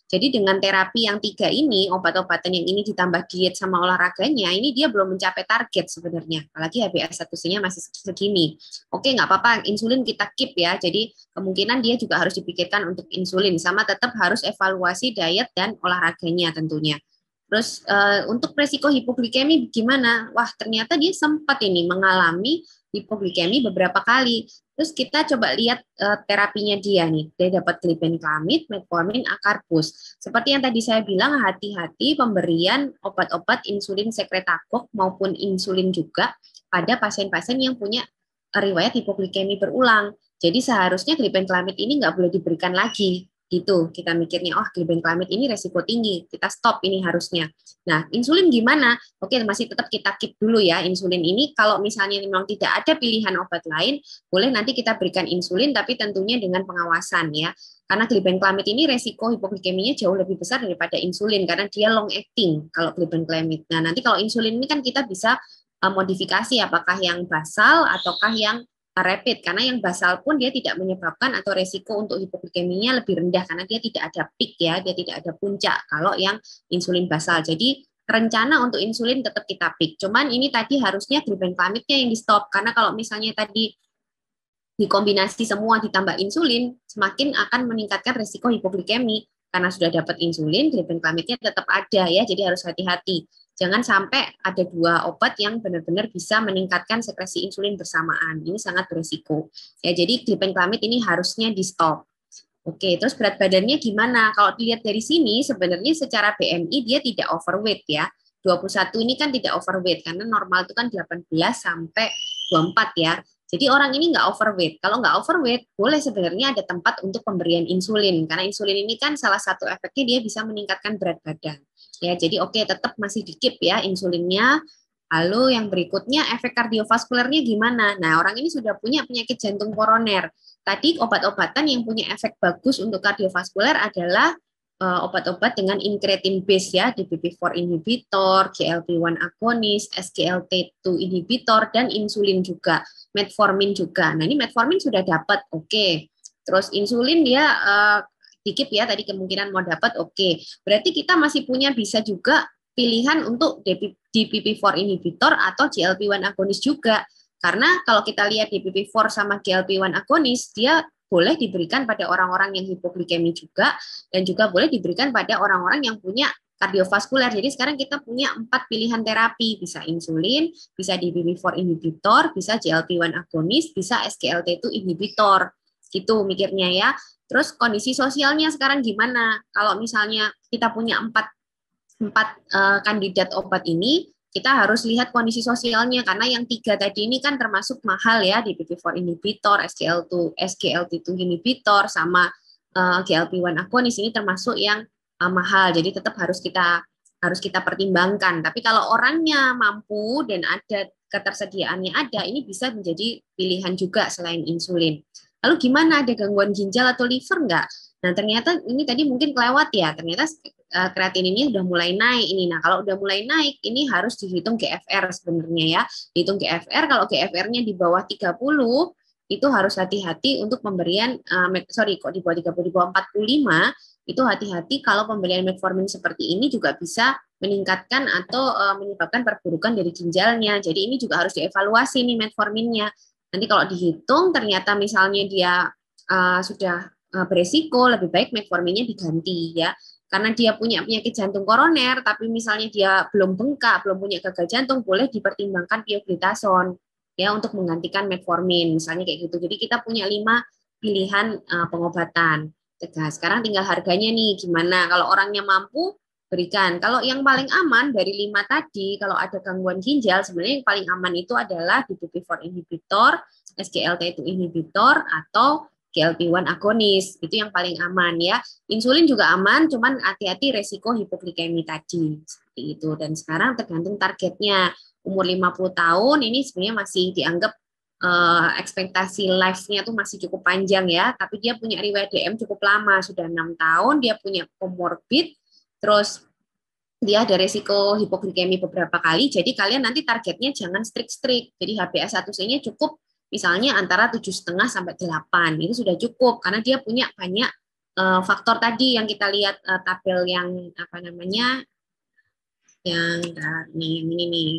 Jadi dengan terapi yang 3 ini, obat-obatan yang ini ditambah diet sama olahraganya, ini dia belum mencapai target sebenarnya, apalagi HbA1c-nya masih segini. Oke, nggak apa-apa, insulin kita keep ya, jadi kemungkinan dia juga harus dipikirkan untuk insulin, sama tetap harus evaluasi diet dan olahraganya tentunya. Terus untuk resiko hipoglikemi gimana? Wah, ternyata dia sempat ini mengalami hipoglikemi beberapa kali. Terus kita coba lihat terapinya dia nih. Dia dapat glibenclamid, metformin, akarbus. Seperti yang tadi saya bilang, hati-hati pemberian obat-obat insulin sekretagok maupun insulin juga pada pasien-pasien yang punya riwayat hipoglikemi berulang. Jadi seharusnya glibenclamid ini nggak boleh diberikan lagi. Gitu, kita mikirnya, oh glibenclamid ini resiko tinggi, kita stop ini harusnya. Nah, insulin gimana? Oke, masih tetap kita keep dulu ya insulin ini. Kalau misalnya memang tidak ada pilihan obat lain, boleh nanti kita berikan insulin, tapi tentunya dengan pengawasan ya. Karena glibenclamid ini resiko hipoglikeminya jauh lebih besar daripada insulin, karena dia long acting kalau glibenclamid. Nah, nanti kalau insulin ini kan kita bisa modifikasi apakah yang basal ataukah yang rapid, karena yang basal pun dia tidak menyebabkan atau resiko untuk hipoglikeminya lebih rendah karena dia tidak ada peak ya, dia tidak ada puncak kalau yang insulin basal. Jadi rencana untuk insulin tetap kita peak. Cuman ini tadi harusnya glibenclamidnya yang di stop, karena kalau misalnya tadi dikombinasi semua ditambah insulin, semakin akan meningkatkan resiko hipoglikemi. Karena sudah dapat insulin, glibenclamidnya tetap ada ya, jadi harus hati-hati. Jangan sampai ada 2 obat yang benar-benar bisa meningkatkan sekresi insulin bersamaan. Ini sangat berisiko. Ya, jadi glibenclamid ini harusnya di stop. Oke, terus berat badannya gimana? Kalau dilihat dari sini, sebenarnya secara BMI dia tidak overweight ya. 21 ini kan tidak overweight, karena normal itu kan 18 sampai 24 ya. Jadi orang ini nggak overweight. Kalau nggak overweight, boleh sebenarnya ada tempat untuk pemberian insulin. Karena insulin ini kan salah satu efeknya dia bisa meningkatkan berat badan. Ya, jadi oke, tetap masih di-keep ya insulinnya. Lalu yang berikutnya efek kardiovaskulernya gimana? Nah, orang ini sudah punya penyakit jantung koroner. Tadi obat-obatan yang punya efek bagus untuk kardiovaskuler adalah obat-obat dengan incretin base ya, DPP-4 inhibitor, GLP-1 agonis, SGLT2 inhibitor, dan insulin juga, metformin juga. Nah, ini metformin sudah dapat, oke. Terus insulin dia dikit ya, tadi kemungkinan mau dapat, oke. Berarti kita masih punya bisa juga pilihan untuk DPP-4 inhibitor atau GLP-1 agonis juga. Karena kalau kita lihat DPP-4 sama GLP-1 agonis, dia boleh diberikan pada orang-orang yang hipoglikemi juga, dan juga boleh diberikan pada orang-orang yang punya kardiovaskuler. Jadi sekarang kita punya 4 pilihan terapi, bisa insulin, bisa DPP-4 inhibitor, bisa GLP-1 agonis, bisa SGLT2 inhibitor. Gitu mikirnya ya. Terus kondisi sosialnya sekarang gimana? Kalau misalnya kita punya 4 kandidat obat ini, kita harus lihat kondisi sosialnya, karena yang 3 tadi ini kan termasuk mahal ya, DPP-4 inhibitor, SGLT2 inhibitor, sama GLP-1 agonis ini termasuk yang mahal, jadi tetap harus kita pertimbangkan. Tapi kalau orangnya mampu dan ada ketersediaannya ada, ini bisa menjadi pilihan juga selain insulin. Lalu gimana, ada gangguan ginjal atau liver enggak? Nah, ternyata ini tadi mungkin kelewat ya, ternyata kreatininnya udah mulai naik ini. Nah, kalau udah mulai naik, ini harus dihitung GFR sebenarnya ya. Dihitung GFR, kalau GFR-nya di bawah 30, itu harus hati-hati untuk pemberian, kok di bawah 30, di bawah 45, itu hati-hati kalau pemberian metformin seperti ini juga bisa meningkatkan atau menyebabkan perburukan dari ginjalnya. Jadi ini juga harus dievaluasi nih metforminnya. Nanti kalau dihitung, ternyata misalnya dia sudah beresiko, lebih baik metforminnya diganti ya. Karena dia punya penyakit jantung koroner, tapi misalnya dia belum bengkak, belum punya gagal jantung, boleh dipertimbangkan pioglitason ya untuk menggantikan metformin, misalnya kayak gitu. Jadi kita punya 5 pilihan pengobatan. Sekarang tinggal harganya nih, gimana? Kalau orangnya mampu, berikan. Kalau yang paling aman dari 5 tadi, kalau ada gangguan ginjal, sebenarnya yang paling aman itu adalah DPP-4 inhibitor, SGLT2 inhibitor, atau GLP-1 agonis, itu yang paling aman ya. Insulin juga aman, cuman hati-hati resiko hipoglikemi tadi. Seperti itu. Dan sekarang tergantung targetnya. Umur 50 tahun ini sebenarnya masih dianggap ekspektasi life-nya tuh masih cukup panjang ya, tapi dia punya riwayat DM cukup lama, sudah 6 tahun, dia punya comorbid, terus dia ada resiko hipoglikemi beberapa kali, jadi kalian nanti targetnya jangan strict. Jadi HbA1c-nya cukup misalnya antara 7,5 sampai 8, itu sudah cukup karena dia punya banyak faktor tadi yang kita lihat tabel yang apa namanya yang ini nih.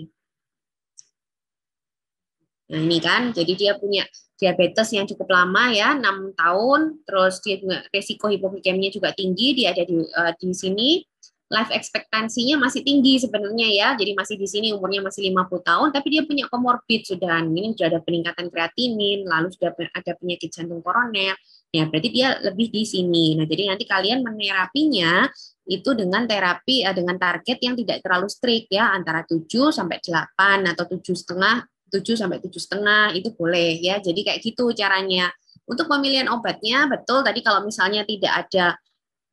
Nah, ini kan, jadi dia punya diabetes yang cukup lama ya, 6 tahun, terus dia juga resiko hipoglikeminya juga tinggi, dia ada di sini. Life expectancy-nya masih tinggi sebenarnya ya, jadi masih di sini umurnya masih 50 tahun, tapi dia punya komorbid sudah, ini sudah ada peningkatan kreatinin, lalu sudah ada penyakit jantung koroner, ya berarti dia lebih di sini. Nah, jadi nanti kalian menerapinya itu dengan terapi dengan target yang tidak terlalu strict ya, antara 7 sampai 8 atau 7,5 sampai 7,5 itu boleh ya. Jadi kayak gitu caranya. Untuk pemilihan obatnya betul tadi kalau misalnya tidak ada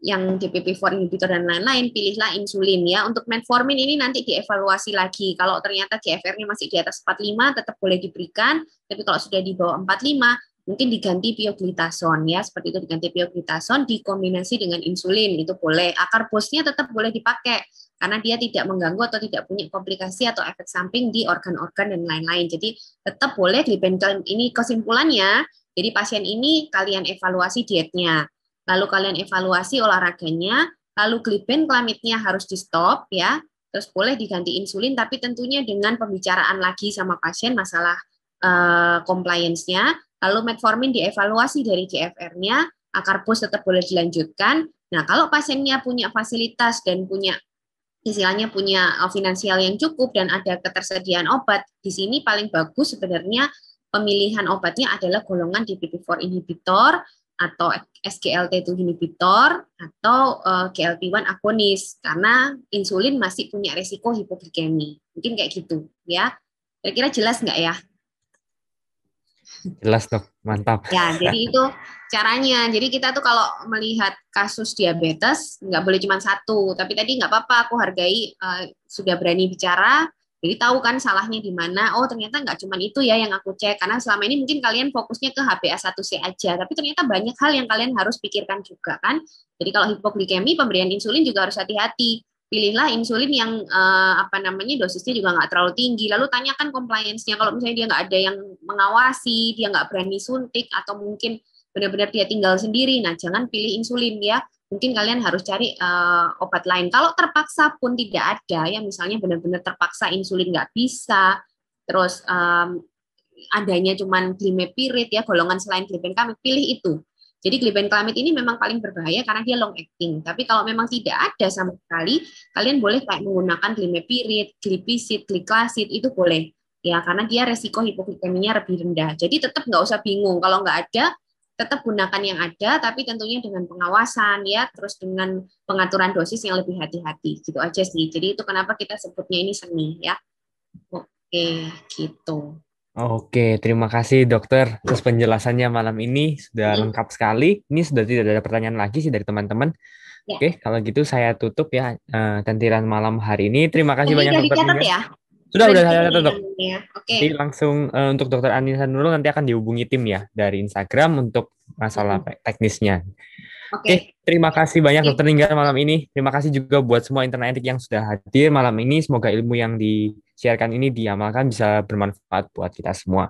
yang DPP-4 inhibitor dan lain-lain, pilihlah insulin ya. Untuk metformin ini nanti dievaluasi lagi. Kalau ternyata GFR-nya masih di atas 45 tetap boleh diberikan, tapi kalau sudah di bawah 45 mungkin diganti pioglitason ya, seperti itu diganti pioglitason dikombinasi dengan insulin itu boleh. Akar bosnya tetap boleh dipakai karena dia tidak mengganggu atau tidak punya komplikasi atau efek samping di organ-organ dan lain-lain. Jadi tetap boleh glibenclamide ini kesimpulannya. Jadi pasien ini kalian evaluasi dietnya, lalu kalian evaluasi olahraganya, lalu glibenclamide-nya harus di stop ya. Terus boleh diganti insulin tapi tentunya dengan pembicaraan lagi sama pasien masalah compliance-nya. Lalu metformin dievaluasi dari GFR-nya, akar pus tetap boleh dilanjutkan. Nah, kalau pasiennya punya fasilitas dan punya istilahnya punya finansial yang cukup dan ada ketersediaan obat, di sini paling bagus sebenarnya pemilihan obatnya adalah golongan DPP-4 inhibitor atau SGLT2 inhibitor atau GLP-1 agonis karena insulin masih punya resiko hipoglikemi. Mungkin kayak gitu ya. Kira-kira jelas nggak ya? Jelas dok, mantap. Ya, jadi itu caranya. Jadi kita tuh kalau melihat kasus diabetes nggak boleh cuma satu. Tapi tadi nggak apa-apa, aku hargai sudah berani bicara. Jadi tahu kan salahnya di mana. Oh ternyata nggak cuma itu ya yang aku cek. Karena selama ini mungkin kalian fokusnya ke HbA1c aja. Tapi ternyata banyak hal yang kalian harus pikirkan juga kan. Jadi kalau hipoglikemi pemberian insulin juga harus hati-hati. Pilihlah insulin yang dosisnya juga nggak terlalu tinggi. Lalu tanyakan compliance-nya. Kalau misalnya dia nggak ada yang mengawasi, dia nggak berani suntik, atau mungkin benar-benar dia tinggal sendiri, nah jangan pilih insulin ya. Mungkin kalian harus cari obat lain. Kalau terpaksa pun tidak ada, ya misalnya benar-benar terpaksa insulin nggak bisa, terus adanya cuman glimepiride ya, golongan selain glibenclamide, pilih itu. Jadi glibenclamide ini memang paling berbahaya karena dia long acting. Tapi kalau memang tidak ada sama sekali, kalian boleh kayak menggunakan glimepiride, glipisid, gliclazid itu boleh. Ya, karena dia resiko hipoglikeminya lebih rendah. Jadi tetap nggak usah bingung. Kalau nggak ada, tetap gunakan yang ada, tapi tentunya dengan pengawasan ya, terus dengan pengaturan dosis yang lebih hati-hati. Gitu aja sih. Jadi itu kenapa kita sebutnya ini seni ya. Oke, gitu. Oke, terima kasih dokter atas penjelasannya malam ini sudah lengkap sekali. Ini sudah tidak ada pertanyaan lagi sih dari teman-teman. Ya. Oke, kalau gitu saya tutup ya tentiran malam hari ini. Terima kasih banyak dokter. Ya? Sudah saya catat dok. Ya. Oke. Jadi langsung untuk dokter Anissa Nurul nanti akan dihubungi tim ya dari Instagram untuk masalah teknisnya. Oke, terima kasih banyak dokter Ninggar malam ini. Terima kasih juga buat semua internet etik yang sudah hadir malam ini. Semoga ilmu yang di-sharekan ini diamalkan bisa bermanfaat buat kita semua.